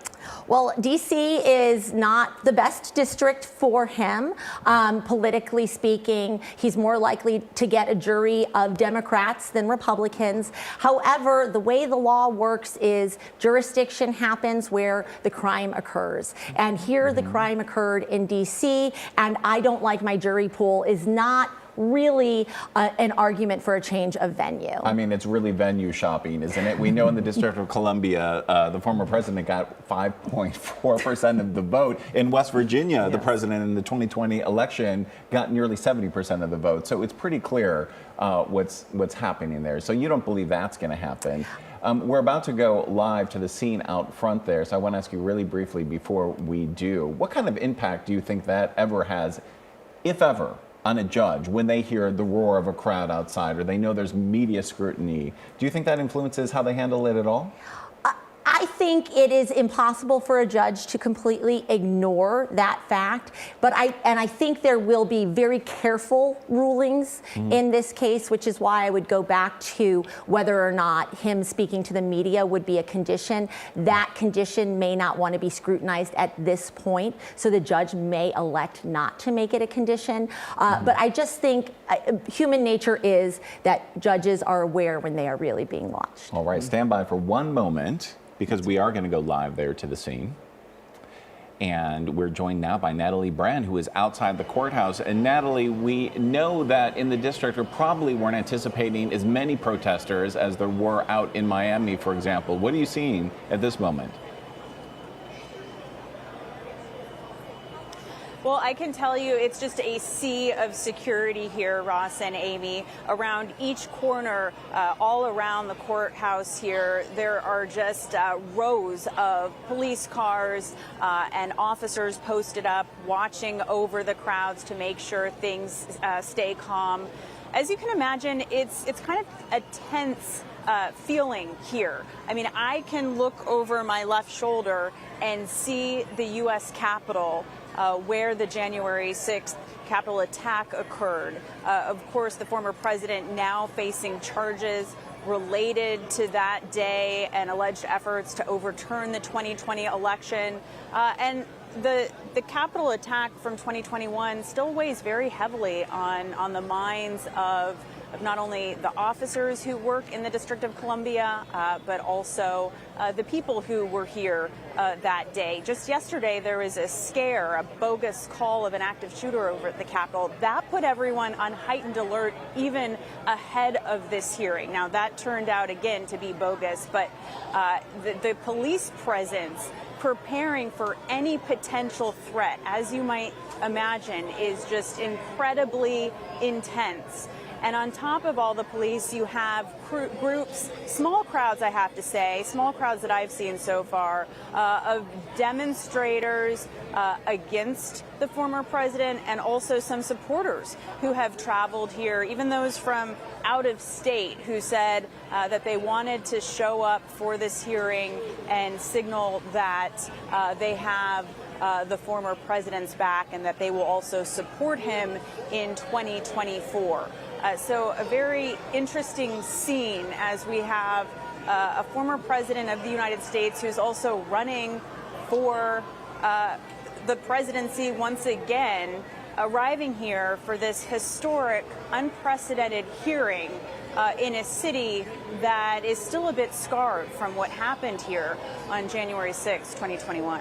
Well, D.C. is not the best district for him, politically speaking. He's more likely to get a jury of Democrats than Republicans. However, the way the law works is jurisdiction happens where the crime occurs. And here the crime occurred in D.C., and I don't like my jury pool is not really an argument for a change of venue. I mean, it's really venue shopping, isn't it? We know in the District of Columbia, the former president got 5.4% of the vote. In West Virginia, the president in the 2020 election got nearly 70% of the vote. So it's pretty clear what's happening there. So you don't believe that's going to happen. We're about to go live to the scene out front there. So I want to ask you really briefly before we do, what kind of impact do you think that ever has, if ever, on a judge when they hear the roar of a crowd outside or they know there's media scrutiny? Do you think that influences how they handle it at all? I think it is impossible for a judge to completely ignore that fact, but I think there will be very careful rulings in this case, which is why I would go back to whether or not him speaking to the media would be a condition. That condition may not want to be scrutinized at this point, so the judge may elect not to make it a condition. But I just think human nature is that judges are aware when they are really being watched. All right, stand by for one moment, because we are going to go live there to the scene. And we're joined now by Natalie Brand, who is outside the courthouse. And Natalie, we know that in the district, we probably weren't anticipating as many protesters as there were out in Miami, for example. What are you seeing at this moment? Well, I can tell you it's just a sea of security here, Ross and Amy. Around each corner, all around the courthouse here, there are just rows of police cars and officers posted up, watching over the crowds to make sure things stay calm. As you can imagine, it's kind of a tense feeling here. I mean, I can look over my left shoulder and see the U.S. Capitol, where the January 6th Capitol attack occurred. Of course, the former president now facing charges related to that day and alleged efforts to overturn the 2020 election. And the Capitol attack from 2021 still weighs very heavily on the minds of not only the officers who work in the District of Columbia, but also the people who were here that day. Just yesterday, there was a scare, a bogus call of an active shooter over at the Capitol. That put everyone on heightened alert even ahead of this hearing. Now, that turned out again to be bogus, but the police presence preparing for any potential threat, as you might imagine, is just incredibly intense. And on top of all the police, you have groups, small crowds, I have to say, small crowds that I've seen so far, of demonstrators against the former president, and also some supporters who have traveled here, even those from out of state who said that they wanted to show up for this hearing and signal that they have the former president's back and that they will also support him in 2024. So a very interesting scene as we have a former president of the United States who's also running for the presidency once again, arriving here for this historic, unprecedented hearing in a city that is still a bit scarred from what happened here on January 6, 2021.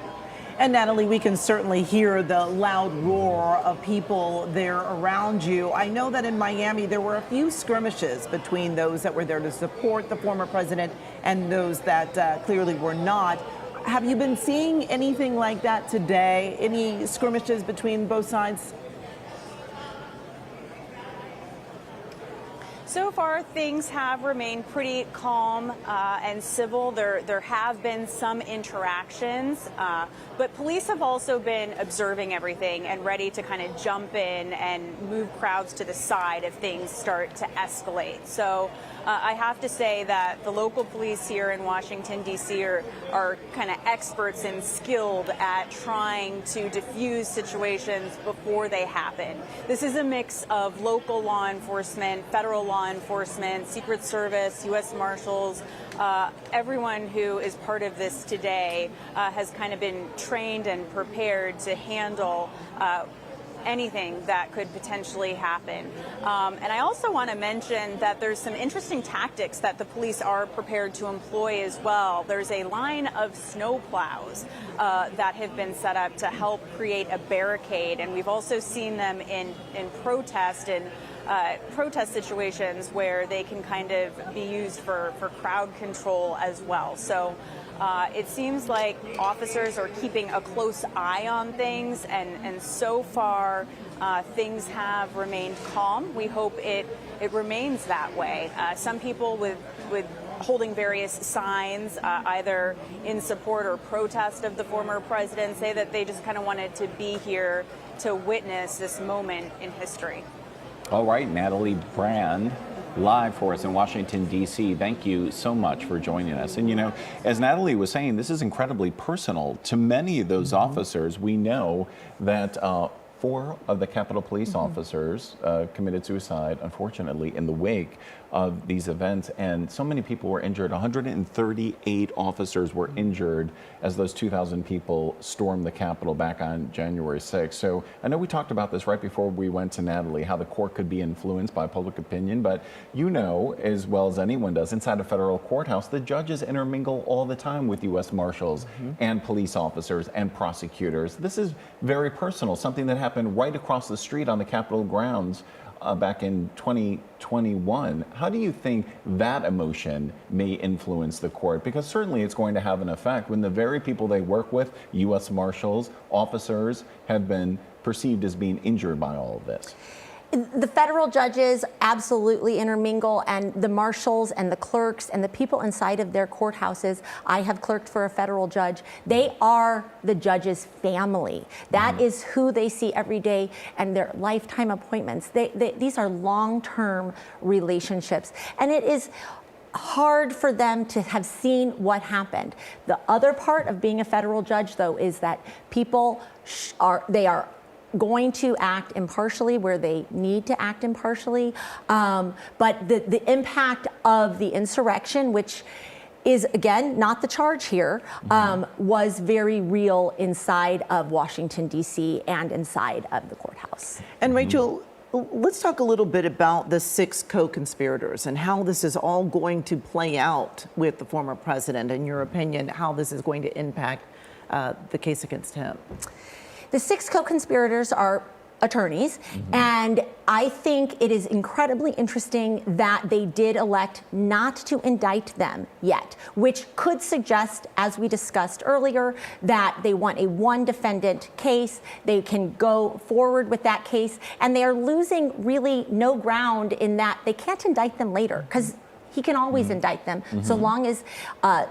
And Natalie, we can certainly hear the loud roar of people there around you. I know that in Miami, there were a few skirmishes between those that were there to support the former president and those that clearly were not. Have you been seeing anything like that today? Any skirmishes between both sides? So far, things have remained pretty calm and civil. There have been some interactions, but police have also been observing everything and ready to kind of jump in and move crowds to the side if things start to escalate. So I have to say that the local police here in Washington, D.C. are kind of experts and skilled at trying to diffuse situations before they happen. This is a mix of local law enforcement, federal law enforcement, Secret Service, U.S. Marshals. Everyone who is part of this today has kind of been trained and prepared to handle anything that could potentially happen. And I also want to mention that there's some interesting tactics that the police are prepared to employ as well. There's a line of snowplows that have been set up to help create a barricade, and we've also seen them in protest and protest situations where they can kind of be used for crowd control as well. So it seems like officers are keeping a close eye on things, and so far things have remained calm. We hope it remains that way. Some people with holding various signs, either in support or protest of the former president, say that they just kind of wanted to be here to witness this moment in history. All right, Natalie Brand, live for us in Washington, D.C. Thank you so much for joining us. And, you know, as Natalie was saying, this is incredibly personal to many of those officers. We know that 4 of the Capitol Police officers committed suicide, unfortunately, in the wake of these events, and so many people were injured. 138 officers were injured as those 2,000 people stormed the Capitol back on January 6th. So I know we talked about this right before we went to Natalie, how the court could be influenced by public opinion, but you know as well as anyone does, inside a federal courthouse, the judges intermingle all the time with U.S. Marshals and police officers and prosecutors. This is very personal, something that happened right across the street on the Capitol grounds back in 2021. How do you think that emotion may influence the court? Because certainly it's going to have an effect when the very people they work with, U.S. Marshals, officers, have been perceived as being injured by all of this. The federal judges absolutely intermingle, and the marshals and the clerks and the people inside of their courthouses. I have clerked for a federal judge. They are the judge's family. That is who they see every day, and their lifetime appointments. These are long-term relationships, and it is hard for them to have seen what happened. The other part of being a federal judge, though, is that people are going to act impartially where they need to act impartially. But the impact of the insurrection, which is, again, not the charge here, was very real inside of Washington, D.C. and inside of the courthouse. And Rachel, let's talk a little bit about the 6 co-conspirators and how this is all going to play out with the former president. In your opinion, how this is going to impact the case against him? The 6 co-conspirators are attorneys, and I think it is incredibly interesting that they did elect not to indict them yet, which could suggest, as we discussed earlier, that they want a one-defendant case. They can go forward with that case, and they are losing really no ground in that they can't indict them later, because he can always indict them so long as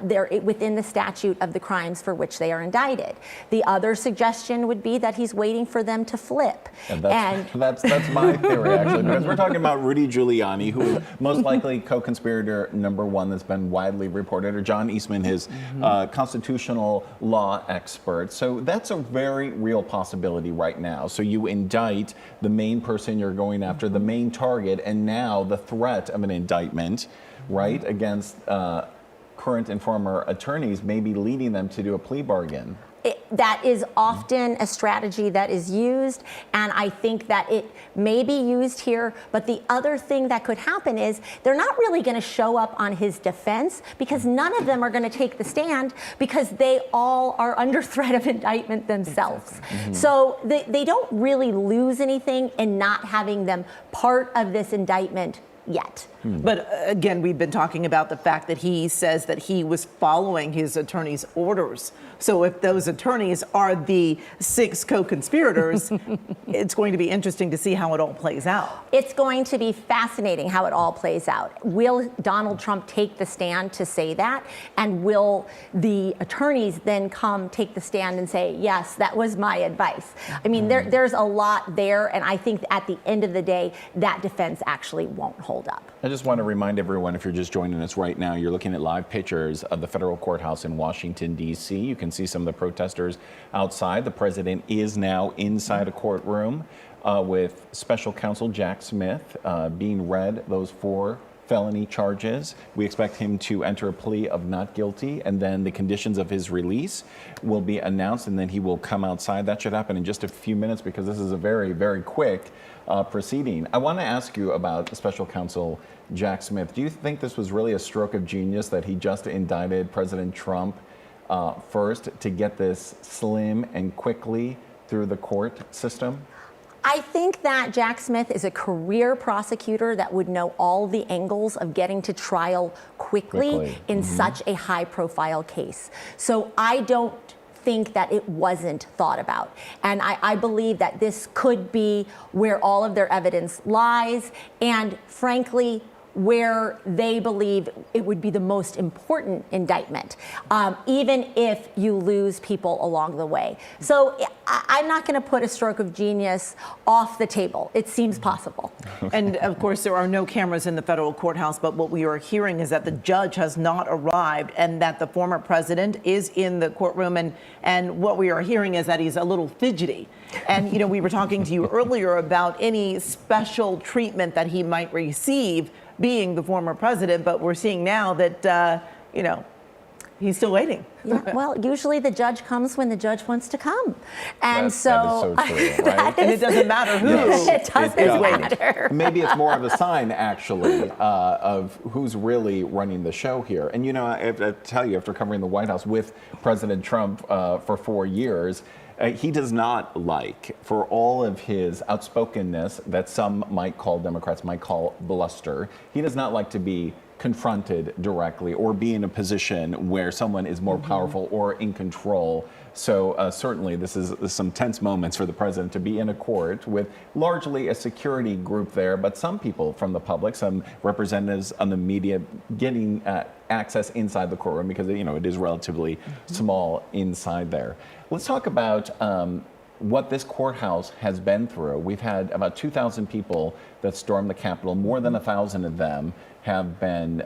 they're within the statute of the crimes for which they are indicted. The other suggestion would be that he's waiting for them to flip. And that's my theory, actually, because we're talking about Rudy Giuliani, who is most likely co-conspirator number 1 that's been widely reported, or John Eastman, his constitutional law expert. So that's a very real possibility right now. So you indict the main person you're going after, the main target, and now the threat of an indictment, right, against current and former attorneys, may be leading them to do a plea bargain. That is often a strategy that is used, and I think that it may be used here. But the other thing that could happen is they're not really going to show up on his defense, because none of them are going to take the stand, because they all are under threat of indictment themselves. So they don't really lose anything in not having them part of this indictment yet. But again, we've been talking about the fact that he says that he was following his attorney's orders. So if those attorneys are the 6 co-conspirators, it's going to be interesting to see how it all plays out. It's going to be fascinating how it all plays out. Will Donald Trump take the stand to say that? And will the attorneys then come take the stand and say, yes, that was my advice? I mean, there's a lot there, and I think at the end of the day, that defense actually won't hold up. I just want to remind everyone, if you're just joining us right now, you're looking at live pictures of the federal courthouse in Washington, D.C. You can see some of the protesters outside. The president is now inside a courtroom with special counsel Jack Smith being read those 4 felony charges. We expect him to enter a plea of not guilty, and then the conditions of his release will be announced, and then he will come outside. That should happen in just a few minutes, because this is a very, very quick proceeding. I want to ask you about special counsel Jack Smith. Do you think this was really a stroke of genius that he just indicted President Trump first to get this slim and quickly through the court system? I think that Jack Smith is a career prosecutor that would know all the angles of getting to trial quickly in such a high-profile case. So I don't think that it wasn't thought about. And I believe that this could be where all of their evidence lies. And frankly, where they believe it would be the most important indictment, even if you lose people along the way. So I'm not going to put a stroke of genius off the table. It seems possible. And of course, there are no cameras in the federal courthouse, but what we are hearing is that the judge has not arrived and that the former president is in the courtroom. And what we are hearing is that he's a little fidgety. And, you know, we were talking to you earlier about any special treatment that he might receive being the former president, but we're seeing now that, you know, he's still waiting. Yeah, well, usually the judge comes when the judge wants to come. And that is so true, right? And it doesn't matter who it doesn't matter. Maybe it's more of a sign, actually, of who's really running the show here. And, you know, I have to tell you, after covering the White House with President Trump for 4 years, he does not like, for all of his outspokenness that some Democrats might call bluster, he does not like to be confronted directly or be in a position where someone is more powerful or in control. So certainly this is some tense moments for the president to be in a court with largely a security group there, but some people from the public, some representatives on the media getting access inside the courtroom because, you know, it is relatively small inside there. Let's talk about what this courthouse has been through. We've had about 2,000 people that stormed the Capitol. More than 1,000 of them have been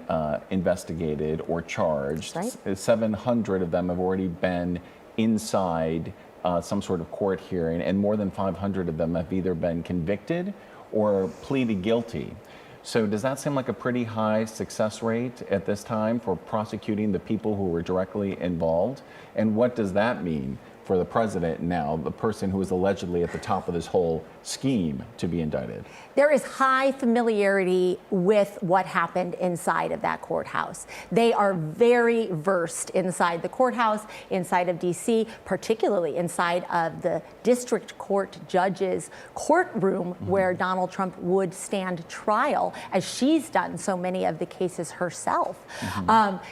investigated or charged. Right. 700 of them have already been inside some sort of court hearing, and more than 500 of them have either been convicted or pleaded guilty. So does that seem like a pretty high success rate at this time for prosecuting the people who were directly involved? And what does that mean for the president now, the person who is allegedly at the top of this whole scheme to be indicted? There is high familiarity with what happened inside of that courthouse. They are very versed inside the courthouse, inside of DC, particularly inside of the district court judge's courtroom where Donald Trump would stand trial, as she's done so many of the cases herself.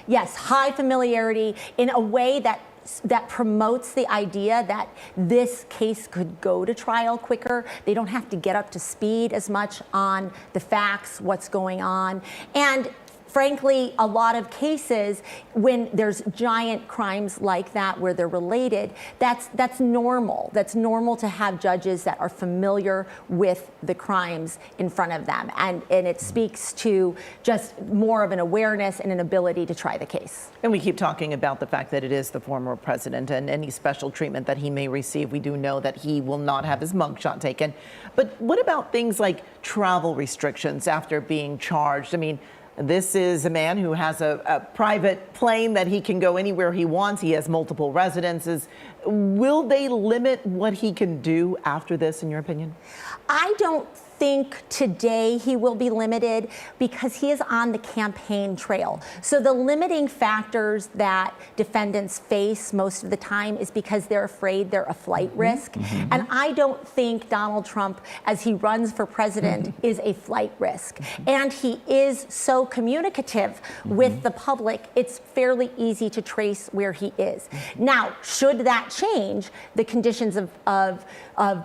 Yes, high familiarity in a way that promotes the idea that this case could go to trial quicker. They don't have to get up to speed as much on the facts, what's going on. And frankly, a lot of cases, when there's giant crimes like that where they're related, that's normal. That's normal to have judges that are familiar with the crimes in front of them. And it speaks to just more of an awareness and an ability to try the case. And we keep talking about the fact that it is the former president and any special treatment that he may receive. We do know that he will not have his mugshot taken. But what about things like travel restrictions after being charged? I mean, this is a man who has a private plane that he can go anywhere he wants. He has multiple residences. Will they limit what he can do after this, in your opinion? I don't think today he will be limited because he is on the campaign trail. So the limiting factors that defendants face most of the time is because they're afraid they're a flight risk. And I don't think Donald Trump, as he runs for president, is a flight risk. And he is so communicative with the public, it's fairly easy to trace where he is. Now, should that change, the conditions of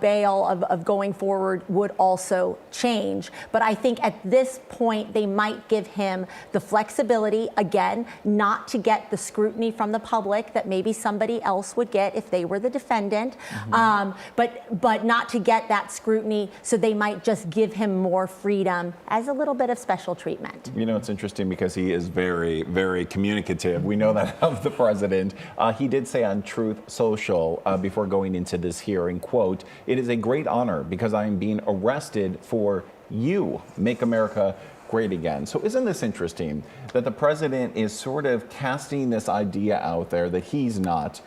bail, of going forward, would also change. But I think at this point, they might give him the flexibility, again, not to get the scrutiny from the public that maybe somebody else would get if they were the defendant, but not to get that scrutiny, so they might just give him more freedom as a little bit of special treatment. You know, it's interesting because he is very, very communicative. We know that of the president. He did say on Truth Social before going into this hearing, quote, "It is a great honor because I am being arrested for you. Make America great again." So isn't this interesting that the president is sort of casting this idea out there that he's not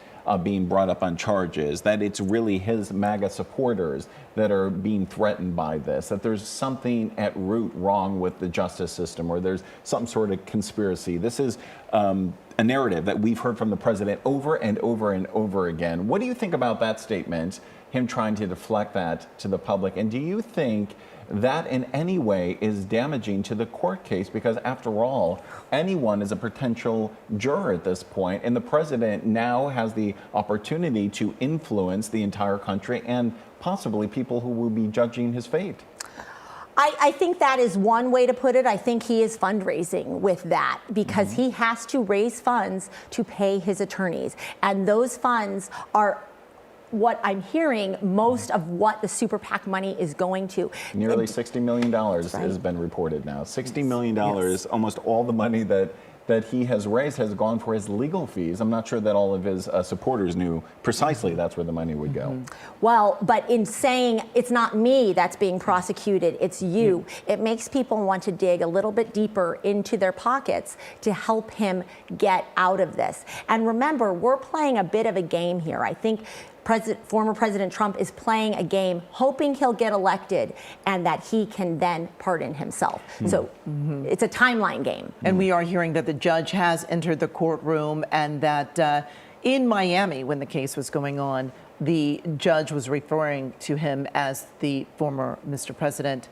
being brought up on charges, that it's really his MAGA supporters that are being threatened by this, that there's something at root wrong with the justice system, or there's some sort of conspiracy. This is a narrative that we've heard from the president over and over and over again. What do you think about that statement, him trying to deflect that to the public? And do you think that in any way is damaging to the court case? Because after all, anyone is a potential juror at this point, and the president now has the opportunity to influence the entire country and possibly people who will be judging his fate. I think that is one way to put it. I think he is fundraising with that because he has to raise funds to pay his attorneys. And those funds are what I'm hearing, most of what the super PAC money is going to. Nearly $60 million has been reported now. $60 million, almost all the money that he has raised has gone for his legal fees. I'm not sure that all of his supporters knew precisely that's where the money would go. Well, but in saying it's not me that's being prosecuted, it's you, it makes people want to dig a little bit deeper into their pockets to help him get out of this. And remember, we're playing a bit of a game here. I think former President Trump is playing a game hoping he'll get elected and that he can then pardon himself. So it's a timeline game. And we are hearing that the judge has entered the courtroom and that in Miami, when the case was going on, the judge was referring to him as the former Mr. President.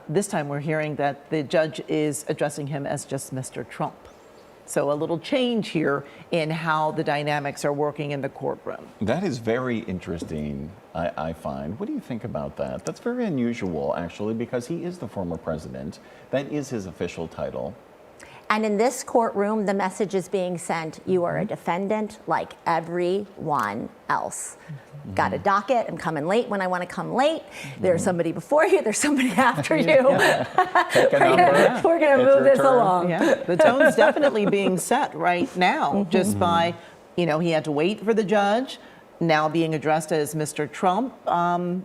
This time we're hearing that the judge is addressing him as just Mr. Trump. So a little change here in how the dynamics are working in the courtroom. That is very interesting, I find. What do you think about that? That's very unusual, actually, because he is the former president. That is his official title. And in this courtroom, the message is being sent, you are a defendant like everyone else. Got a docket, I'm coming late when I want to come late. There's somebody before you, there's somebody after you. We're going to move this along. Yeah. The tone's definitely being set right now, just by, he had to wait for the judge. Now being addressed as Mr. Trump,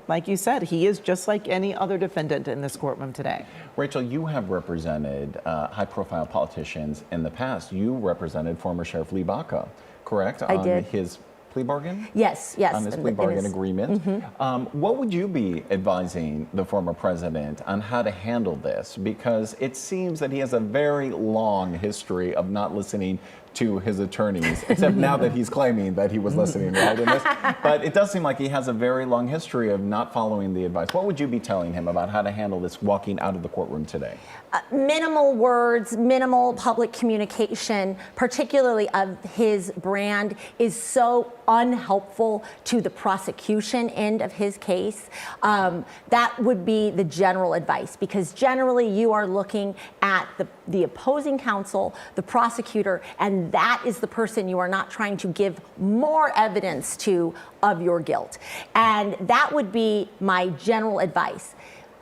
like you said, he is just like any other defendant in this courtroom today. Rachel, you have represented high-profile politicians in the past. You represented former Sheriff Lee Baca, correct? I did. His plea bargain? Yes. On his plea bargain agreement. What would you be advising the former president on how to handle this? Because it seems that he has a very long history of not listening to his attorneys, except now that he's claiming that he was listening, right, in this. But it does seem like he has a very long history of not following the advice. What would you be telling him about how to handle this walking out of the courtroom today? Minimal words, minimal public communication, particularly of his brand, is so unhelpful to the prosecution end of his case. That would be the general advice, because generally you are looking at the opposing counsel, the prosecutor, and that is the person you are not trying to give more evidence to of your guilt. And that would be my general advice.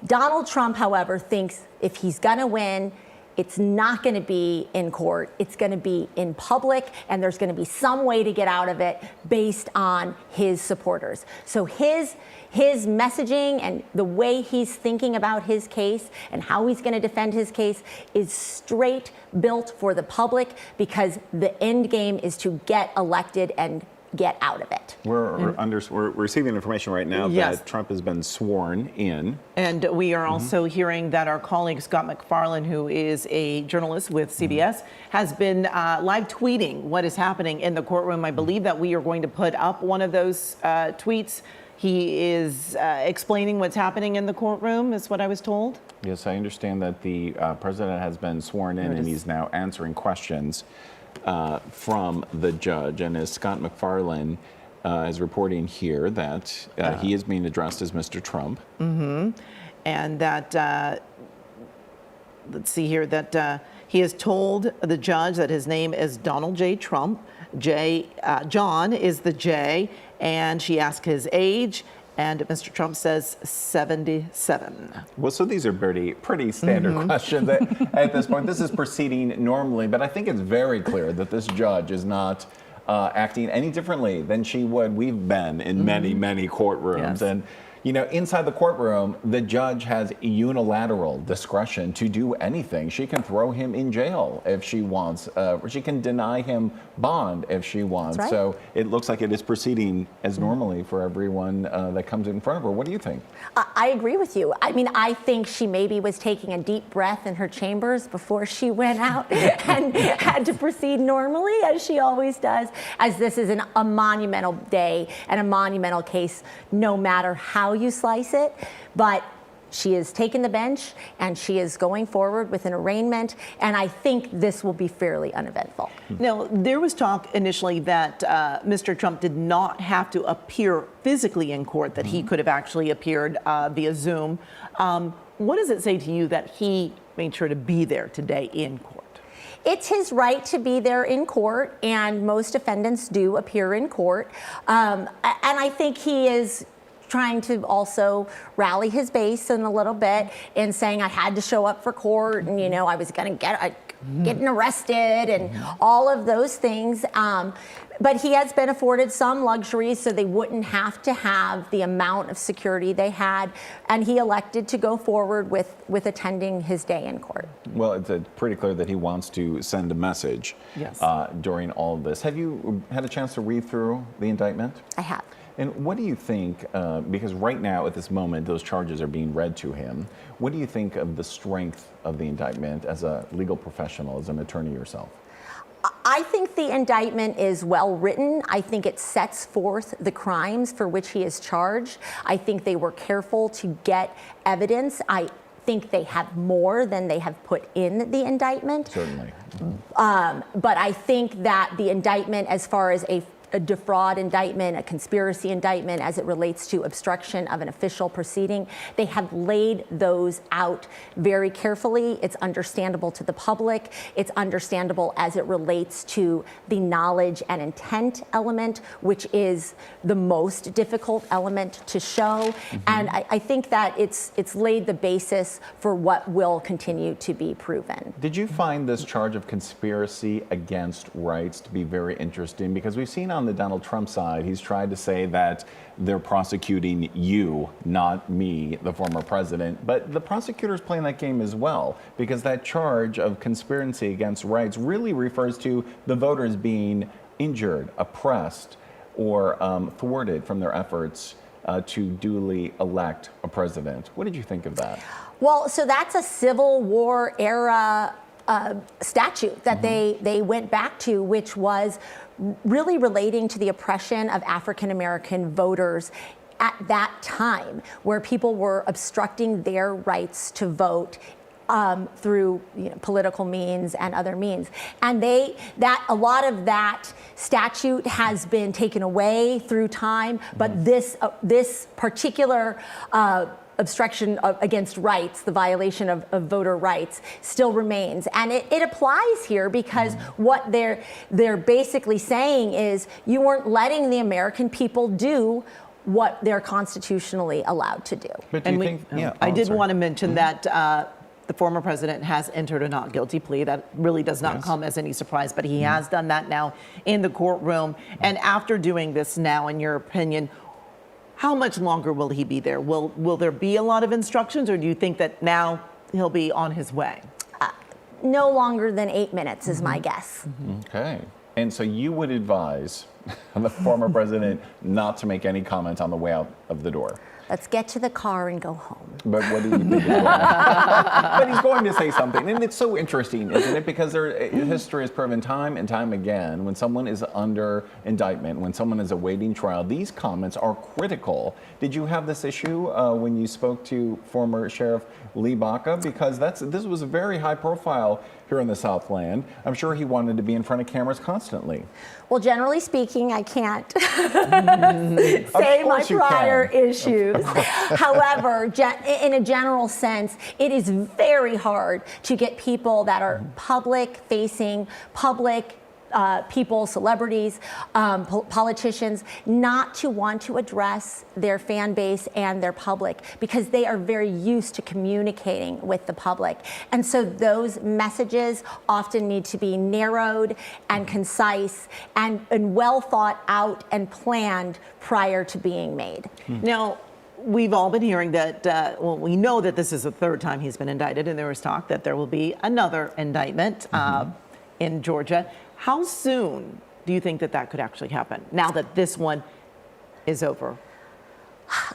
Donald Trump, however, thinks if he's going to win, it's not going to be in court. It's going to be in public, and there's going to be some way to get out of it based on his supporters. So his messaging and the way he's thinking about his case and how he's going to defend his case is straight built for the public, because the end game is to get elected and get out of it. We're receiving information right now that Trump has been sworn in. And we are also hearing that our colleague Scott MacFarlane, who is a journalist with CBS, has been live tweeting what is happening in the courtroom. I believe that we are going to put up one of those tweets. He is explaining what's happening in the courtroom, is what I was told. Yes, I understand that the president has been sworn in and he's now answering questions from the judge. And as Scott MacFarlane is reporting here, that he is being addressed as Mr. Trump. And that, let's see here, that he has told the judge that his name is Donald J. Trump. John is the J, and she asked his age, and Mr. Trump says 77. Well, so these are pretty standard questions at this point. This is proceeding normally, but I think it's very clear that this judge is not acting any differently than she would. We've been in many courtrooms, and inside the courtroom, the judge has unilateral discretion to do anything. She can throw him in jail if she wants, or she can deny him bond if she wants. Right. So it looks like it is proceeding as normally for everyone that comes in front of her. What do you think? I agree with you. I mean, I think she maybe was taking a deep breath in her chambers before she went out and had to proceed normally, as she always does, as this is a monumental day and a monumental case, no matter how you slice it. But she is taking the bench and she is going forward with an arraignment, and I think this will be fairly uneventful. Now, there was talk initially that Mr. Trump did not have to appear physically in court, that he could have actually appeared via Zoom. What does it say to you that he made sure to be there today in court? It's his right to be there in court, and most defendants do appear in court. And I think he is trying to also rally his base in a little bit in saying I had to show up for court, and I was going to getting arrested and all of those things. But he has been afforded some luxuries so they wouldn't have to have the amount of security they had, and he elected to go forward with attending his day in court. Well, it's pretty clear that he wants to send a message during all of this. Have you had a chance to read through the indictment? I have. And what do you think, because right now at this moment those charges are being read to him, what do you think of the strength of the indictment as a legal professional, as an attorney yourself? I think the indictment is well written. I think it sets forth the crimes for which he is charged. I think they were careful to get evidence. I think they have more than they have put in the indictment. Certainly. But I think that the indictment, as far as a defraud indictment, a conspiracy indictment as it relates to obstruction of an official proceeding, they have laid those out very carefully. It's understandable to the public. It's understandable as it relates to the knowledge and intent element, which is the most difficult element to show. And I think that it's laid the basis for what will continue to be proven. Did you find this charge of conspiracy against rights to be very interesting? Because we've seen on the Donald Trump side, he's tried to say that they're prosecuting you, not me, the former president. But the prosecutor's playing that game as well, because that charge of conspiracy against rights really refers to the voters being injured, oppressed, or thwarted from their efforts to duly elect a president. What did you think of that? Well, so that's a Civil War era statute that they went back to, which was really relating to the oppression of African American voters at that time, where people were obstructing their rights to vote through political means and other means. And a lot of that statute has been taken away through time, but this particular obstruction against rights, the violation of voter rights, still remains. And it applies here because what they're basically saying is you weren't letting the American people do what they're constitutionally allowed to do. But do you think, I did want to mention that the former president has entered a not guilty plea. That really does not come as any surprise, but he has done that now in the courtroom. And after doing this now, in your opinion, how much longer will he be there? Will there be a lot of instructions, or do you think that now he'll be on his way? No longer than 8 minutes is my guess. Okay. And so you would advise the former president not to make any comment on the way out of the door? Let's get to the car and go home. But what do you think? But he's going to say something. And it's so interesting, isn't it? Because history has proven time and time again, when someone is under indictment, when someone is awaiting trial, these comments are critical. Did you have this issue when you spoke to former Sheriff Lee Baca? Because this was a very high profile here in the Southland. I'm sure he wanted to be in front of cameras constantly. Well, generally speaking, I can't say my prior issues. However, in a general sense, it is very hard to get people that are public-facing, public people, celebrities, politicians, not to want to address their fan base and their public because they are very used to communicating with the public. And so those messages often need to be narrowed and concise and well thought out and planned prior to being made. Now, we've all been hearing that, we know that this is the third time he's been indicted, and there was talk that there will be another indictment in Georgia. How soon do you think that could actually happen, now that this one is over?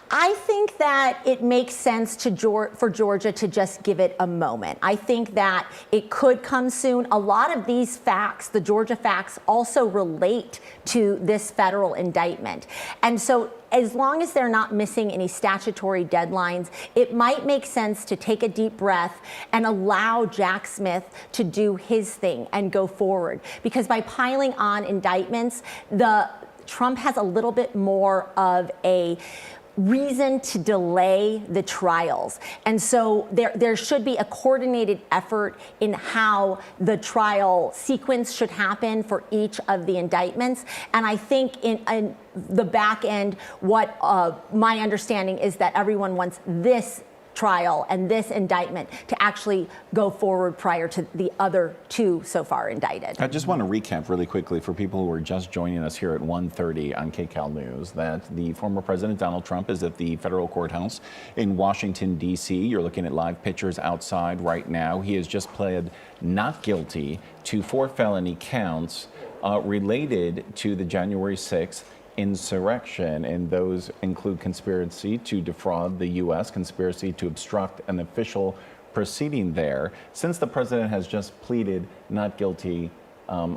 I think that it makes sense for Georgia to just give it a moment. I think that it could come soon. A lot of these facts, the Georgia facts, also relate to this federal indictment. And so as long as they're not missing any statutory deadlines, it might make sense to take a deep breath and allow Jack Smith to do his thing and go forward. Because by piling on indictments, Trump has a little bit more of a reason to delay the trials. And so there should be a coordinated effort in how the trial sequence should happen for each of the indictments. And I think in the back end, what my understanding is that everyone wants this trial and this indictment to actually go forward prior to the other two so far indicted. I just want to recap really quickly for people who are just joining us here at 1:30 on KCAL News that the former President Donald Trump is at the federal courthouse in Washington, D.C. You're looking at live pictures outside right now. He has just pled not guilty to 4 felony counts related to the January 6th insurrection, and those include conspiracy to defraud the U.S., conspiracy to obstruct an official proceeding there. Since the president has just pleaded not guilty,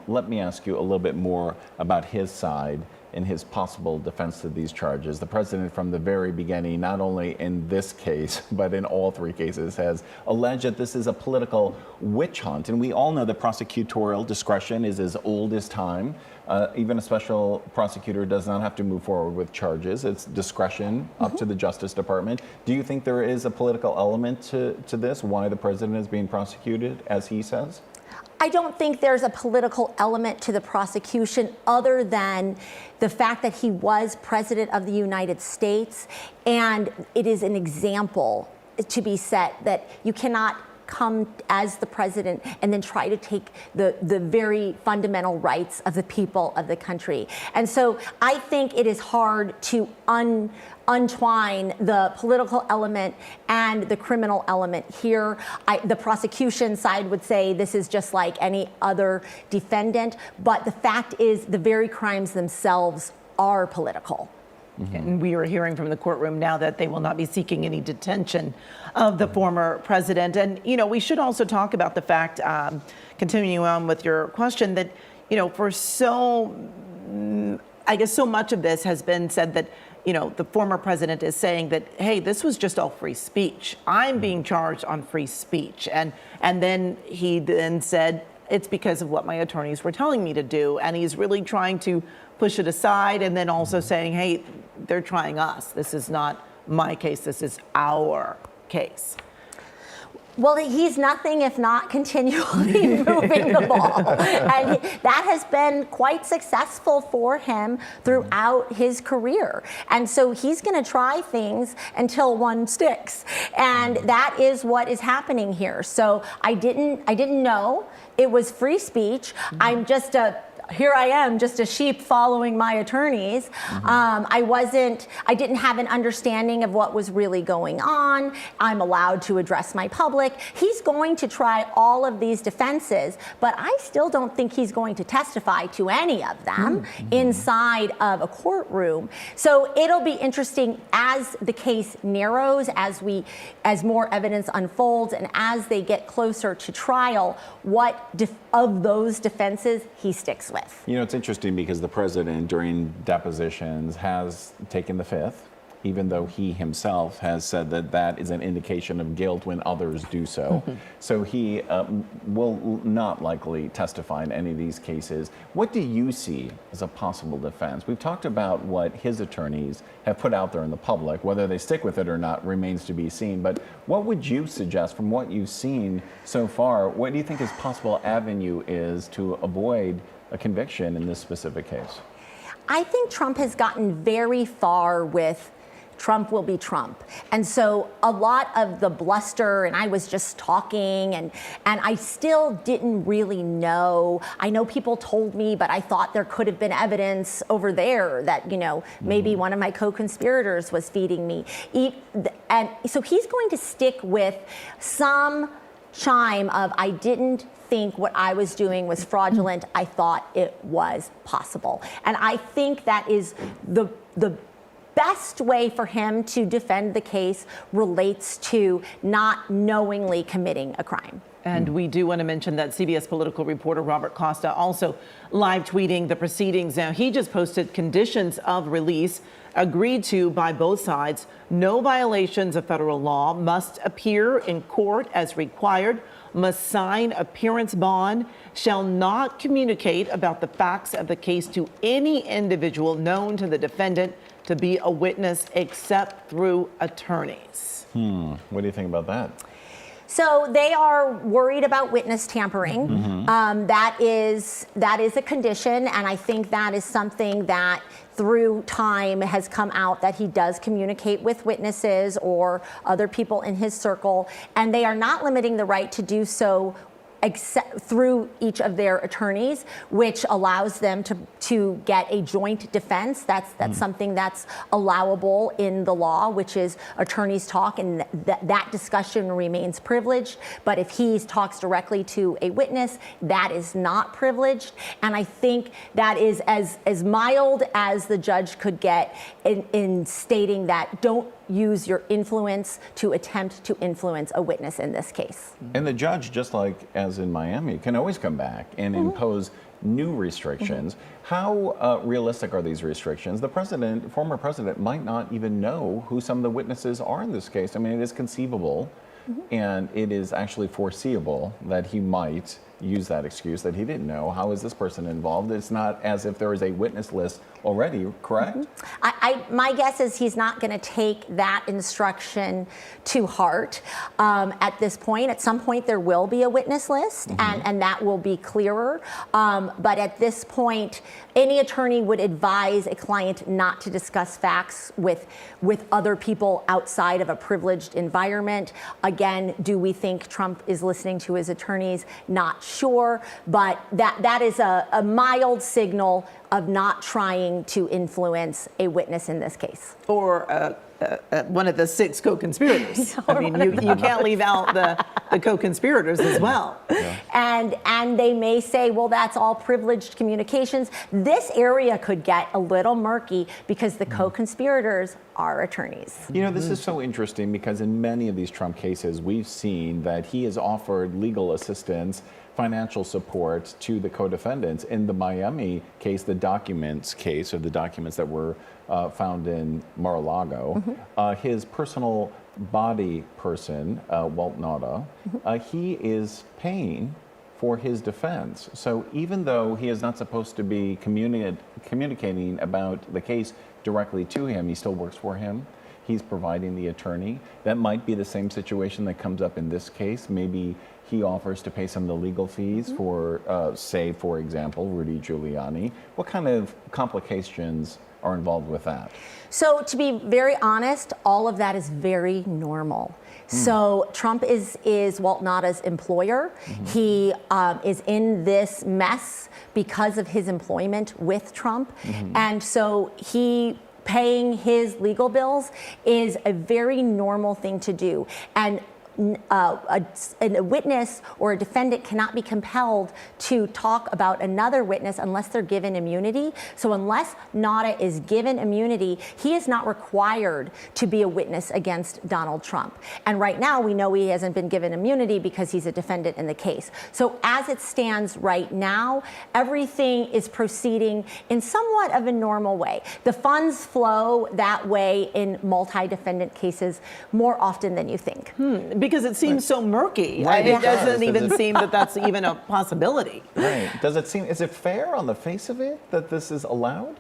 let me ask you a little bit more about his side and his possible defense to these charges. The president from the very beginning, not only in this case, but in all 3 cases, has alleged that this is a political witch hunt. And we all know that prosecutorial discretion is as old as time. Even a special prosecutor does not have to move forward with charges. It's discretion up to the Justice Department. Do you think there is a political element to this, why the president is being prosecuted, as he says? I don't think there's a political element to the prosecution other than the fact that he was president of the United States, and it is an example to be set that you cannot come as the president and then try to take the very fundamental rights of the people of the country. And so I think it is hard to untwine the political element and the criminal element here. The prosecution side would say this is just like any other defendant, but the fact is the very crimes themselves are political. And we are hearing from the courtroom now that they will not be seeking any detention of the former president. And, you know, we should also talk about the fact, continuing on with your question, that, you know, for so much of this has been said that, you know, the former president is saying that, hey, this was just all free speech. I'm being charged on free speech. And then he then said, it's because of what my attorneys were telling me to do. And he's really trying to push it aside and then also saying, hey, they're trying us. This is not my case. This is our case. Well, he's nothing if not continually moving the ball. And that has been quite successful for him throughout his career. And so he's going to try things until one sticks. And that is what is happening here. So I didn't know it was free speech. Here I am, just a sheep following my attorneys. I didn't have an understanding of what was really going on. I'm allowed to address my public. He's going to try all of these defenses, but I still don't think he's going to testify to any of them inside of a courtroom. So it'll be interesting as the case narrows, as more evidence unfolds, and as they get closer to trial, what of those defenses he sticks with. You know, it's interesting because the president during depositions has taken the fifth, even though he himself has said that that is an indication of guilt when others do so. So he will not likely testify in any of these cases. What do you see as a possible defense? We've talked about what his attorneys have put out there in the public. Whether they stick with it or not remains to be seen. But what would you suggest from what you've seen so far? What do you think his possible avenue is to avoid a conviction in this specific case? I think Trump has gotten very far with Trump will be Trump. And so a lot of the bluster, and I was just talking, and I still didn't really know. I know people told me, but I thought there could have been evidence over there that, you know, maybe one of my co-conspirators was feeding me. And so he's going to stick with some chime of, I didn't think what I was doing was fraudulent. I thought it was possible. And I think that is the best way for him to defend the case relates to not knowingly committing a crime. And we do want to mention that CBS political reporter Robert Costa also live tweeting the proceedings. Now, he just posted conditions of release agreed to by both sides. No violations of federal law, must appear in court as required. must sign appearance bond, shall not communicate about the facts of the case to any individual known to the defendant to be a witness except through attorneys. What do you think about that? So they are worried about witness tampering. That is a condition, and I think that is something that through time has come out, that he does communicate with witnesses or other people in his circle, and they are not limiting the right to do so except through each of their attorneys, which allows them to get a joint defense. That's something that's allowable in the law, which is attorneys talk, and that discussion remains privileged. But if he talks directly to a witness, that is not privileged. And I think that is as mild as the judge could get in stating that don't use your influence to attempt to influence a witness in this case. And the judge, just like as in Miami, can always come back and impose new restrictions. How realistic are these restrictions? The former president, might not even know who some of the witnesses are in this case. I mean, it is conceivable and it is actually foreseeable that he might use that excuse that he didn't know. How is this person involved? It's not as if there is a witness list already, correct? My guess is he's not going to take that instruction to heart at this point. At some point, there will be a witness list, and that will be clearer. But at this point, any attorney would advise a client not to discuss facts with other people outside of a privileged environment. Again, do we think Trump is listening to his attorneys? Not sure, but that is a mild signal of not trying to influence a witness in this case. Or one of the 6 co-conspirators. I mean, you can't leave out the co-conspirators as well. And they may say, well, that's all privileged communications. This area could get a little murky because the co-conspirators are attorneys. You know, this is so interesting because in many of these Trump cases, we've seen that he has offered legal assistance, financial support to the co-defendants. In the Miami case, the documents case, or the documents that were found in Mar-a-Lago, his personal body person, Walt Nauta, he is paying for his defense. So even though he is not supposed to be communicating about the case directly to him, he still works for him. He's providing the attorney. That might be the same situation that comes up in this case. Maybe he offers to pay some of the legal fees for, say, for example, Rudy Giuliani. What kind of complications are involved with that? So to be very honest, all of that is very normal. So Trump is Walt Nauta's employer. He is in this mess because of his employment with Trump. And so paying his legal bills is a very normal thing to do. And a witness or a defendant cannot be compelled to talk about another witness unless they're given immunity. So unless Nauta is given immunity, he is not required to be a witness against Donald Trump. And right now, we know he hasn't been given immunity because he's a defendant in the case. So as it stands right now, everything is proceeding in somewhat of a normal way. The funds flow that way in multi-defendant cases more often than you think. Because it seems so murky. Right, It doesn't even seem that that's even a possibility. Right. Does it seem, is it fair on the face of it that this is allowed?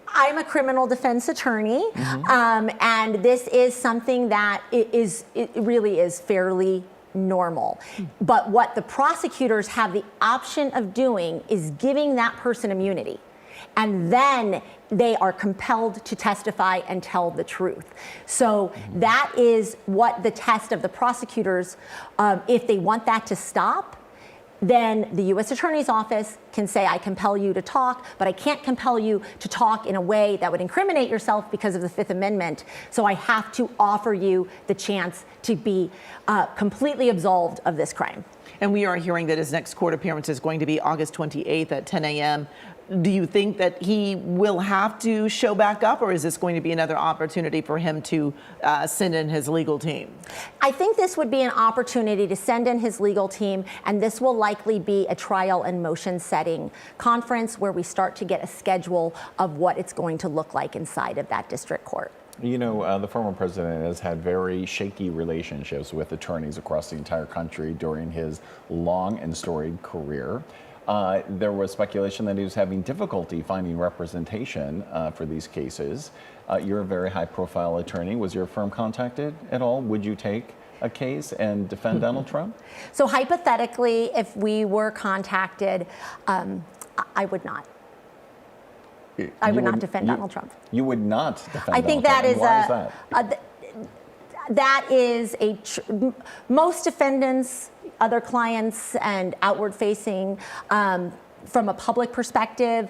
I'm a criminal defense attorney, and this is something that it really is fairly normal. But what the prosecutors have the option of doing is giving that person immunity. And then they are compelled to testify and tell the truth. So that is what the test of the prosecutors, if they want that to stop, then the U.S. Attorney's Office can say, I compel you to talk, but I can't compel you to talk in a way that would incriminate yourself because of the Fifth Amendment. So I have to offer you the chance to be completely absolved of this crime. And we are hearing that his next court appearance is going to be August 28th at 10 a.m. Do you think that he will have to show back up, or is this going to be another opportunity for him to send in his legal team? I think this would be an opportunity to send in his legal team, and this will likely be a trial and motion setting conference where we start to get a schedule of what it's going to look like inside of that district court. You know, the former president has had very shaky relationships with attorneys across the entire country during his long and storied career. There was speculation that he was having difficulty finding representation for these cases. You're a very high-profile attorney. Was your firm contacted at all? Would you take a case and defend Donald Trump? So hypothetically, if we were contacted, I would not. I would not defend Donald Trump. You would not defend I think Donald that Trump. is that is most defendants, other clients, and outward-facing. From a public perspective,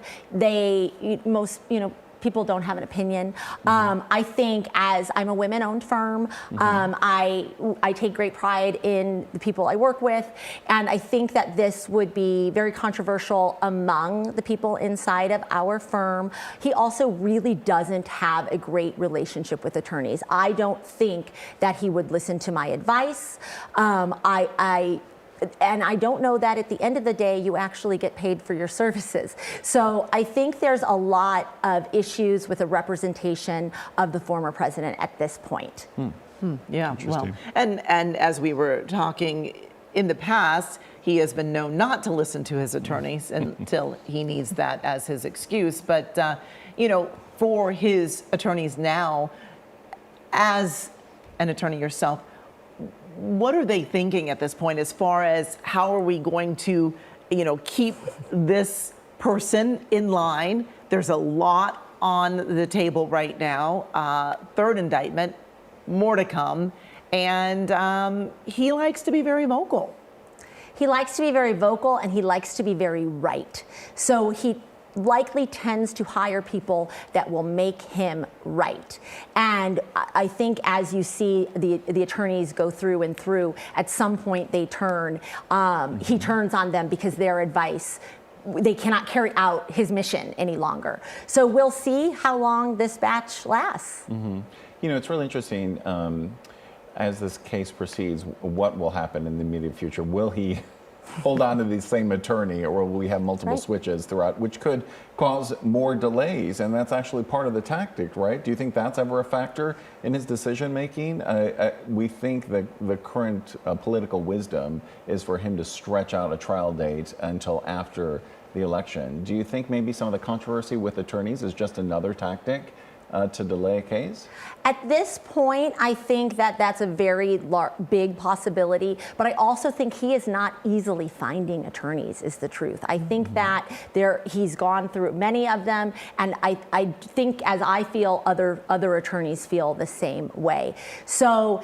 people don't have an opinion. I think, as I'm a women-owned firm, I take great pride in the people I work with, and I think that this would be very controversial among the people inside of our firm. He also really doesn't have a great relationship with attorneys. I don't think that he would listen to my advice. And I don't know that at the end of the day you actually get paid for your services. So I think there's a lot of issues with the representation of the former president at this point. Yeah, well, and as we were talking in the past, he has been known not to listen to his attorneys until he needs that as his excuse. But, for his attorneys now, as an attorney yourself, what are they thinking at this point as far as how are we going to, keep this person in line? There's a lot on the table right now. Third indictment, more to come. And he likes to be very vocal. He likes to be very vocal, and he likes to be very right. So he likely tends to hire people that will make him right. And I think as you see the attorneys go through and through, at some point they turn, he turns on them because their advice, they cannot carry out his mission any longer. So we'll see how long this batch lasts. It's really interesting as this case proceeds, what will happen in the immediate future? Will he hold on to the same attorney, or will we have multiple switches throughout, which could cause more delays? And that's actually part of the tactic, right? Do you think that's ever a factor in his decision making? We think that the current political wisdom is for him to stretch out a trial date until after the election. Do you think maybe some of the controversy with attorneys is just another tactic to delay a case? At this point, I think that that's a very big possibility, but I also think he is not easily finding attorneys, is the truth. I think that he's gone through many of them, and I think, as I feel, other attorneys feel the same way. So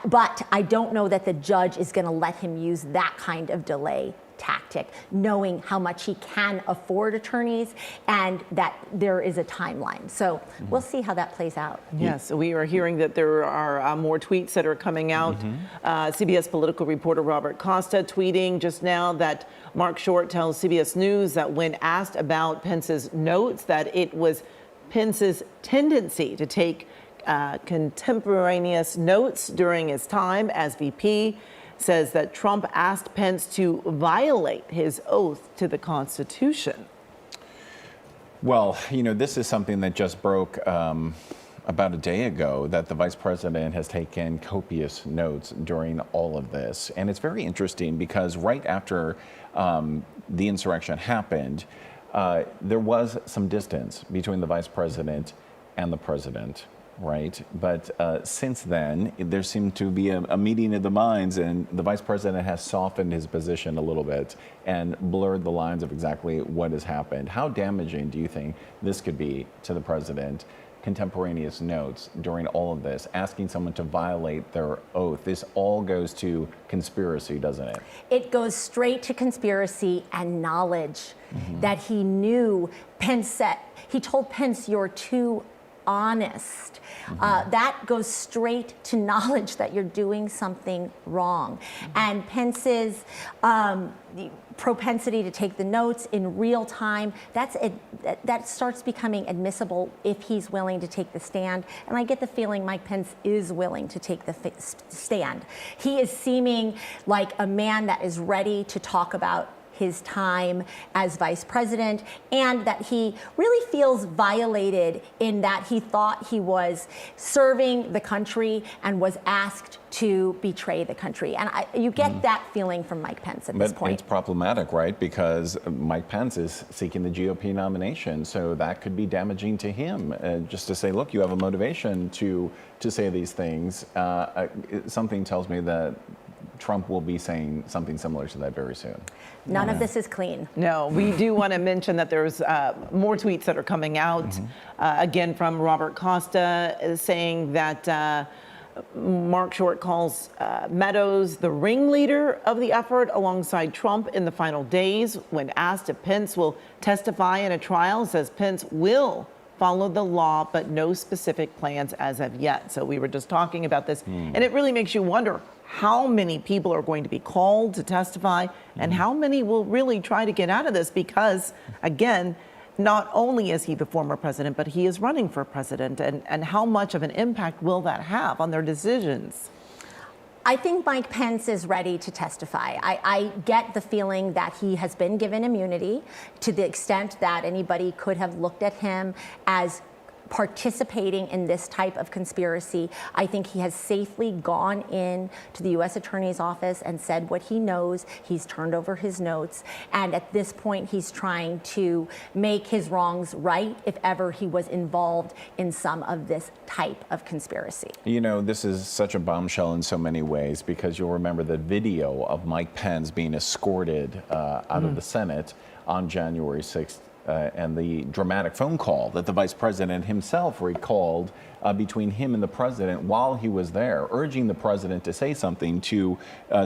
but I don't know that the judge is going to let him use that kind of delay tactic, knowing how much he can afford attorneys and that there is a timeline. So we'll see how that plays out. Yes, we are hearing that there are more tweets that are coming out. CBS political reporter Robert Costa tweeting just now that Mark Short tells CBS News that when asked about Pence's notes, that it was Pence's tendency to take contemporaneous notes during his time as VP. Says that Trump asked Pence to violate his oath to the Constitution. Well, this is something that just broke about a day ago, that the vice president has taken copious notes during all of this. And it's very interesting because right after the insurrection happened, there was some distance between the vice president and the president. Right. But since then, there seemed to be a meeting of the minds, and the vice president has softened his position a little bit and blurred the lines of exactly what has happened. How damaging do you think this could be to the president? Contemporaneous notes during all of this, asking someone to violate their oath. This all goes to conspiracy, doesn't it? It goes straight to conspiracy and knowledge that he knew. Pence said, he told Pence, "You're too honest." That goes straight to knowledge that you're doing something wrong. And Pence's propensity to take the notes in real time, that starts becoming admissible if he's willing to take the stand. And I get the feeling Mike Pence is willing to take the stand. He is seeming like a man that is ready to talk about his time as vice president, and that he really feels violated in that he thought he was serving the country and was asked to betray the country. And you get that feeling from Mike Pence at this point. It's problematic, right? Because Mike Pence is seeking the GOP nomination, so that could be damaging to him. Just to say, look, you have a motivation to say these things. Something tells me that Trump will be saying something similar to that very soon. None of this is clean. No, we do want to mention that there's more tweets that are coming out. Again, from Robert Costa saying that Mark Short calls Meadows the ringleader of the effort alongside Trump in the final days. When asked if Pence will testify in a trial, says Pence will follow the law, but no specific plans as of yet. So we were just talking about this, and it really makes you wonder how many people are going to be called to testify and how many will really try to get out of this because, again, not only is he the former president, but he is running for president. And how much of an impact will that have on their decisions? I think Mike Pence is ready to testify. I get the feeling that he has been given immunity to the extent that anybody could have looked at him as participating in this type of conspiracy. I think he has safely gone in to the U.S. Attorney's Office and said what he knows. He's turned over his notes. And at this point, he's trying to make his wrongs right if ever he was involved in some of this type of conspiracy. You know, this is such a bombshell in so many ways because you'll remember the video of Mike Pence being escorted out of the Senate on January 6th. And the dramatic phone call that the vice president himself recalled between him and the president while he was there, urging the president to say something, to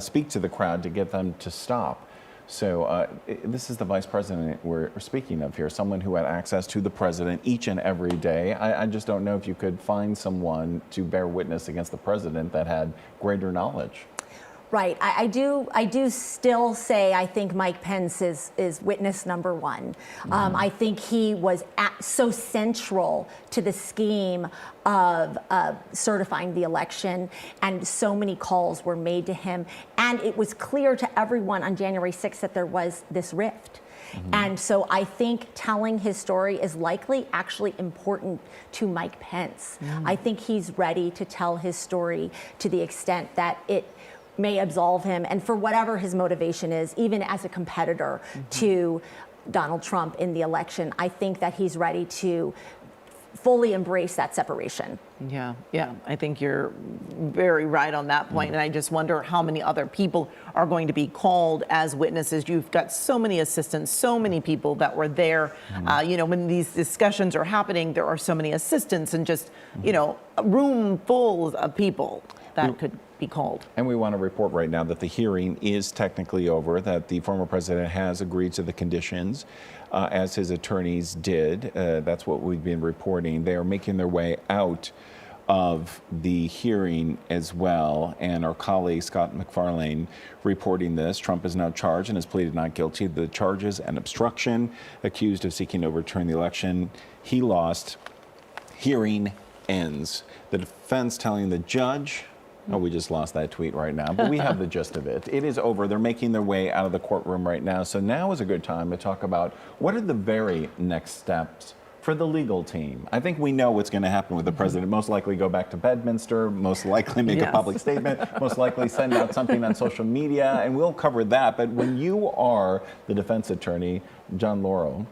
speak to the crowd, to get them to stop. So this is the vice president we're speaking of here, someone who had access to the president each and every day. I just don't know if you could find someone to bear witness against the president that had greater knowledge. Right. I do still say I think Mike Pence is witness number one. I think he was so central to the scheme of certifying the election, and so many calls were made to him. And it was clear to everyone on January 6th that there was this rift. And so I think telling his story is likely actually important to Mike Pence. I think he's ready to tell his story to the extent that it may absolve him, and for whatever his motivation is, even as a competitor to Donald Trump in the election, I think that he's ready to fully embrace that separation. Yeah, I think you're very right on that point. And I just wonder how many other people are going to be called as witnesses. You've got so many assistants, so many people that were there. You know, when these discussions are happening, there are so many assistants and just, you know, a room full of people that could be called. And we want to report right now that the hearing is technically over, that the former president has agreed to the conditions, as his attorneys did. That's what we've been reporting. They are making their way out of the hearing as well. And our colleague Scott McFarlane reporting this. Trump is now charged and has pleaded not guilty to the charges and obstruction, accused of seeking to overturn the election. He lost. Hearing ends. The defense telling the judge, oh, we just lost that tweet right now, but we have the gist of it. It is over. They're making their way out of the courtroom right now. So now is a good time to talk about what are the very next steps for the legal team. I think we know what's going to happen with the president. Most likely go back to Bedminster, most likely make a public statement, most likely send out something on social media, and we'll cover that. But when you are the defense attorney, John Lauro,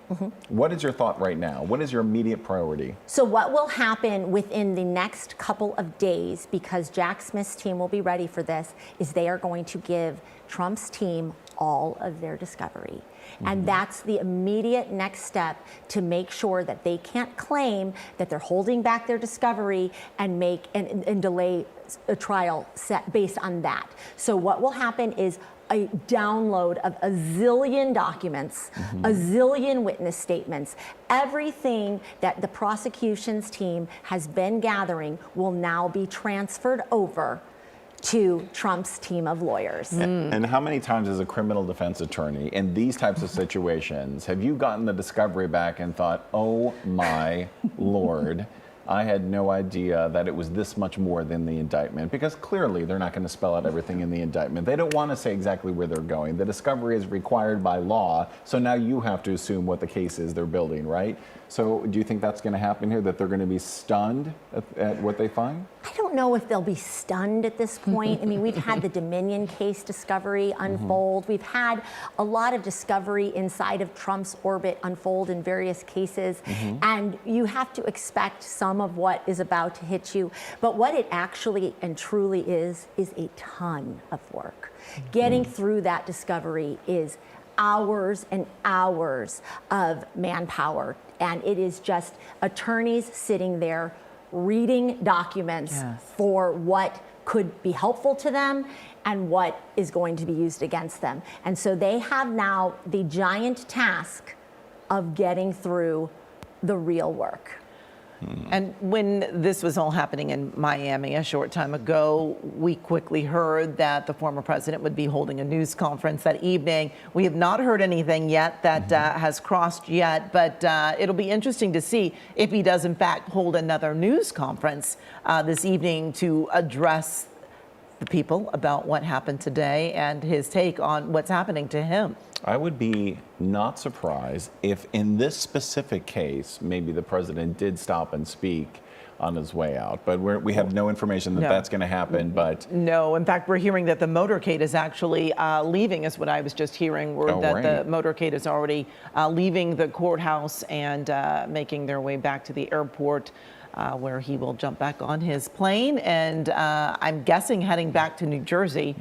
what is your thought right now? What is your immediate priority? So what will happen within the next couple of days, because Jack Smith's team will be ready for this, is they are going to give Trump's team all of their discovery. And that's the immediate next step to make sure that they can't claim that they're holding back their discovery and delay a trial set based on that. So what will happen is a download of a zillion documents, a zillion witness statements. Everything that the prosecution's team has been gathering will now be transferred over to Trump's team of lawyers. And how many times as a criminal defense attorney in these types of situations have you gotten the discovery back and thought, oh my Lord, I had no idea that it was this much more than the indictment, because clearly they're not going to spell out everything in the indictment. They don't want to say exactly where they're going. The discovery is required by law, so now you have to assume what the case is they're building, right? So do you think that's going to happen here, that they're going to be stunned at what they find? I don't know if they'll be stunned at this point. I mean, we've had the Dominion case discovery unfold. We've had a lot of discovery inside of Trump's orbit unfold in various cases. And you have to expect some of what is about to hit you. But what it actually and truly is a ton of work. Getting through that discovery is hours and hours of manpower. And it is just attorneys sitting there reading documents for what could be helpful to them and what is going to be used against them. And so they have now the giant task of getting through the real work. And when this was all happening in Miami a short time ago, we quickly heard that the former president would be holding a news conference that evening. We have not heard anything yet that has crossed yet, but it'll be interesting to see if he does in fact hold another news conference this evening to address the people about what happened today and his take on what's happening to him. I would be not surprised if in this specific case, maybe the president did stop and speak on his way out. But we have no information that that's going to happen. But no, in fact, we're hearing that the motorcade is actually leaving, is what I was just hearing, word that the motorcade is already leaving the courthouse and making their way back to the airport, where he will jump back on his plane and I'm guessing heading back to New Jersey,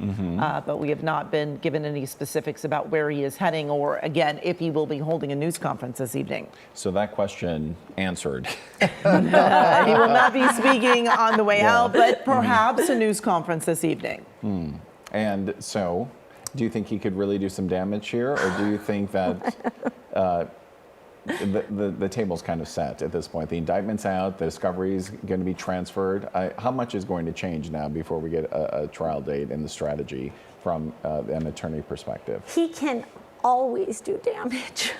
but we have not been given any specifics about where he is heading or, again, if he will be holding a news conference this evening. So that question answered. He will not be speaking on the way out, but perhaps a news conference this evening. And so, do you think he could really do some damage here, or do you think that the table's kind of set at this point? The indictment's out, the discovery's going to be transferred. How much is going to change now before we get a trial date and the strategy from an attorney perspective? He can always do damage.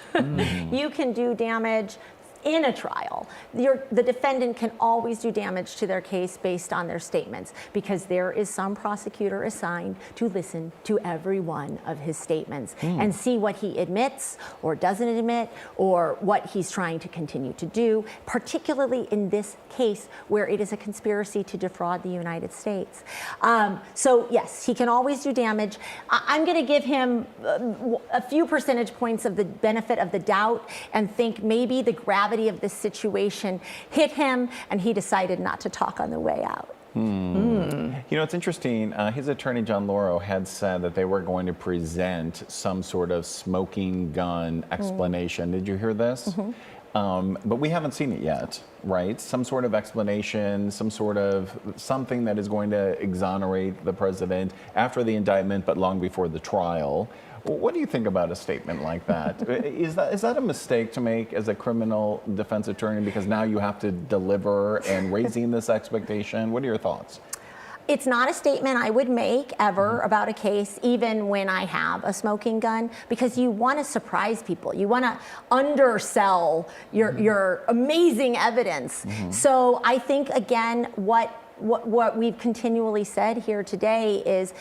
You can do damage in a trial. The defendant can always do damage to their case based on their statements, because there is some prosecutor assigned to listen to every one of his statements and see what he admits or doesn't admit, or what he's trying to continue to do, particularly in this case where it is a conspiracy to defraud the United States. So yes, he can always do damage. I'm going to give him a few percentage points of the benefit of the doubt and think maybe the gravity of this situation hit him and he decided not to talk on the way out. You know, it's interesting. His attorney, John Lauro, had said that they were going to present some sort of smoking gun explanation. Did you hear this? But we haven't seen it yet, right? Some sort of explanation, some sort of something that is going to exonerate the president after the indictment, but long before the trial. What do you think about a statement like that? Is that a mistake to make as a criminal defense attorney, because now you have to deliver and raising this expectation? What are your thoughts? It's not a statement I would make ever about a case, even when I have a smoking gun, because you want to surprise people. You want to undersell your amazing evidence. So I think, again, what we've continually said here today is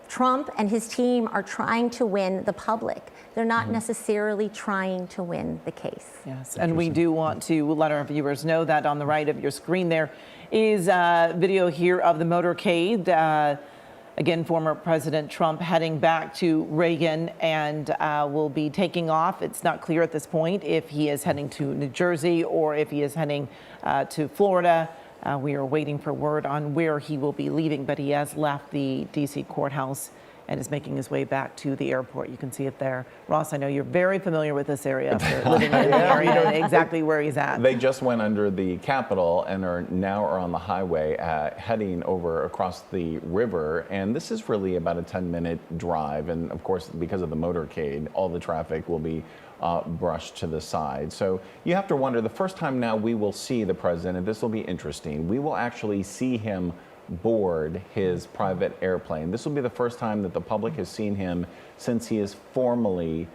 Trump and his team are trying to win the public. They're not necessarily trying to win the case. Yes, and we do want to let our viewers know that on the right of your screen there is a video here of the motorcade. Again, former President Trump heading back to Reagan and will be taking off. It's not clear at this point if he is heading to New Jersey or if he is heading to Florida. We are waiting for word on where he will be leaving, but he has left the D.C. courthouse and is making his way back to the airport. You can see it there. Ross, I know you're very familiar with this area after living in the area, you know exactly where he's at. They just went under the Capitol and are now on the highway heading over across the river. And this is really about a 10-minute drive. And of course, because of the motorcade, all the traffic will be brushed to the side. So you have to wonder, the first time now we will see the president, and this will be interesting, we will actually see him board his private airplane. This will be the first time that the public has seen him since he has formally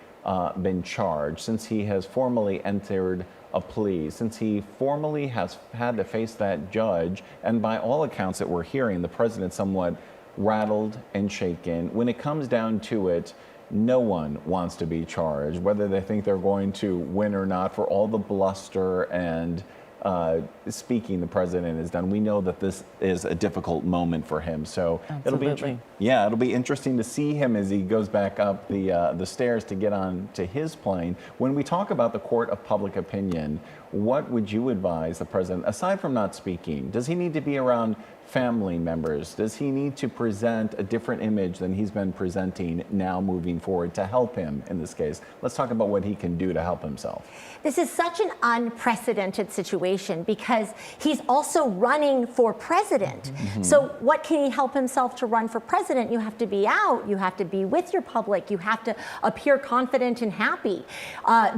been charged, since he has formally entered a plea, since he formally has had to face that judge, and by all accounts that we're hearing, the president's somewhat rattled and shaken. When it comes down to it, no one wants to be charged, whether they think they're going to win or not, for all the bluster and speaking the president has done. We know that this is a difficult moment for him. So Absolutely. it'll be interesting to see him as he goes back up the stairs to get on to his plane. When we talk about the court of public opinion, what would you advise the president, aside from not speaking? Does he need to be around family members? Does he need to present a different image than he's been presenting now moving forward to help him in this case? Let's talk about what he can do to help himself. This is such an unprecedented situation because he's also running for president. So what can he help himself to run for president? You have to be out, you have to be with your public, you have to appear confident and happy.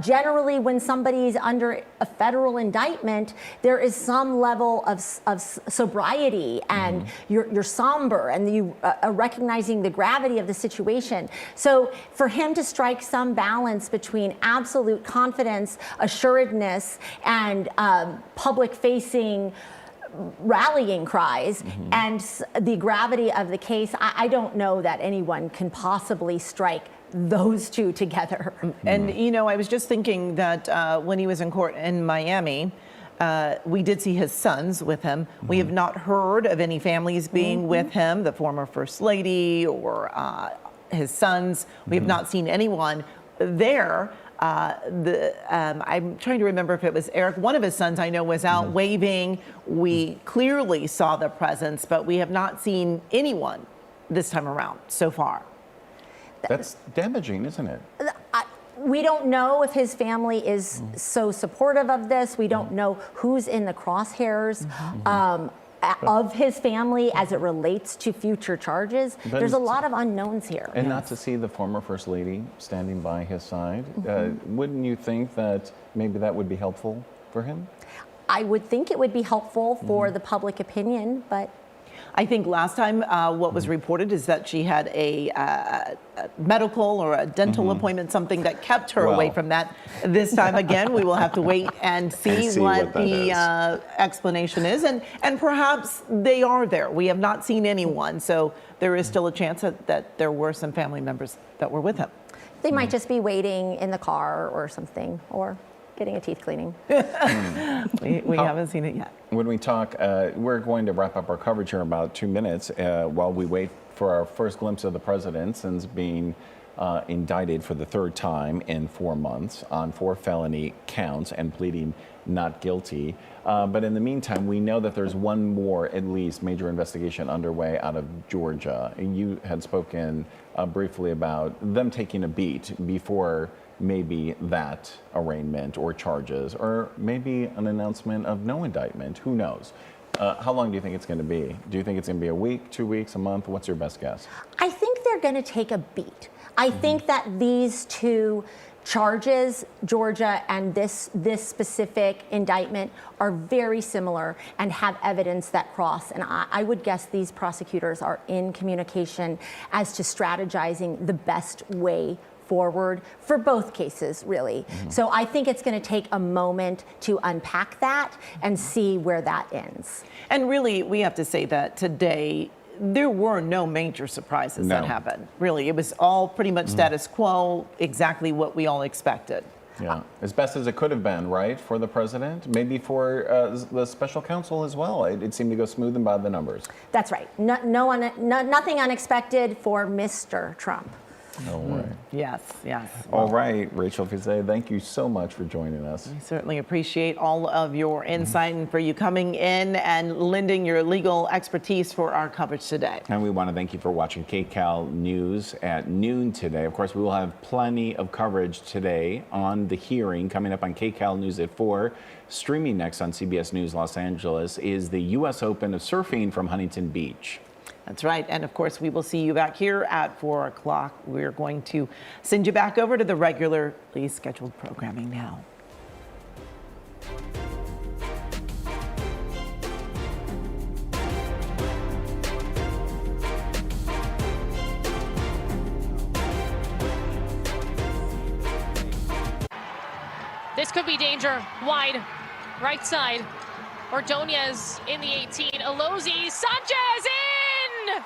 Generally, when somebody's under a federal indictment, there is some level of sobriety and you're somber and you are recognizing the gravity of the situation. So for him to strike some balance between absolute confidence, assuredness, and public-facing rallying cries and the gravity of the case, I don't know that anyone can possibly strike those two together. And, you know, I was just thinking that when he was in court in Miami, we did see his sons with him. We have not heard of any families being with him, the former First Lady or his sons. We have not seen anyone there. I'm trying to remember if it was Eric. One of his sons I know was out waving. We clearly saw the presence, but we have not seen anyone this time around so far. That's damaging, isn't it? We don't know if his family is so supportive of this. We don't know who's in the crosshairs of his family as it relates to future charges. But there's a lot of unknowns here. And not to see the former First Lady standing by his side, wouldn't you think that maybe that would be helpful for him? I would think it would be helpful for the public opinion, but I think last time what was reported is that she had a medical or a dental appointment, something that kept her away from that. This time again, we will have to wait and see what the explanation is. And perhaps they are there. We have not seen anyone, so there is still a chance that there were some family members that were with him. they might just be waiting in the car or something, or getting a teeth cleaning. we haven't seen it yet. When we talk, we're going to wrap up our coverage here in about 2 minutes while we wait for our first glimpse of the president since being indicted for the third time in 4 months on 4 felony counts and pleading not guilty. But in the meantime, we know that there's one more, at least, major investigation underway out of Georgia. And you had spoken briefly about them taking a beat before maybe that arraignment or charges, or maybe an announcement of no indictment. Who knows? How long do you think it's going to be? Do you think it's going to be a week, 2 weeks, a month? What's your best guess? I think they're going to take a beat. I think that these two charges, Georgia and this specific indictment, are very similar and have evidence that cross. And I would guess these prosecutors are in communication as to strategizing the best way forward for both cases, really. So I think it's going to take a moment to unpack that and see where that ends. And really, we have to say that today, there were no major surprises that happened. Really, it was all pretty much status quo, exactly what we all expected. Yeah, as best as it could have been, right, for the president, maybe for the special counsel as well. It seemed to go smooth and by the numbers. That's right. Nothing unexpected for Mr. Trump. No way. Yes. All right, Rachel Fizet, thank you so much for joining us. We certainly appreciate all of your insight and for you coming in and lending your legal expertise for our coverage today. And we want to thank you for watching KCAL News at noon today. Of course, we will have plenty of coverage today on the hearing coming up on KCAL News at 4. Streaming next on CBS News Los Angeles is the U.S. Open of Surfing from Huntington Beach. That's right. And of course, we will see you back here at 4 o'clock. We're going to send you back over to the regularly scheduled programming now. This could Could be danger. Wide. Right side. Ordonez in the 18. Elozy. Sanchez in!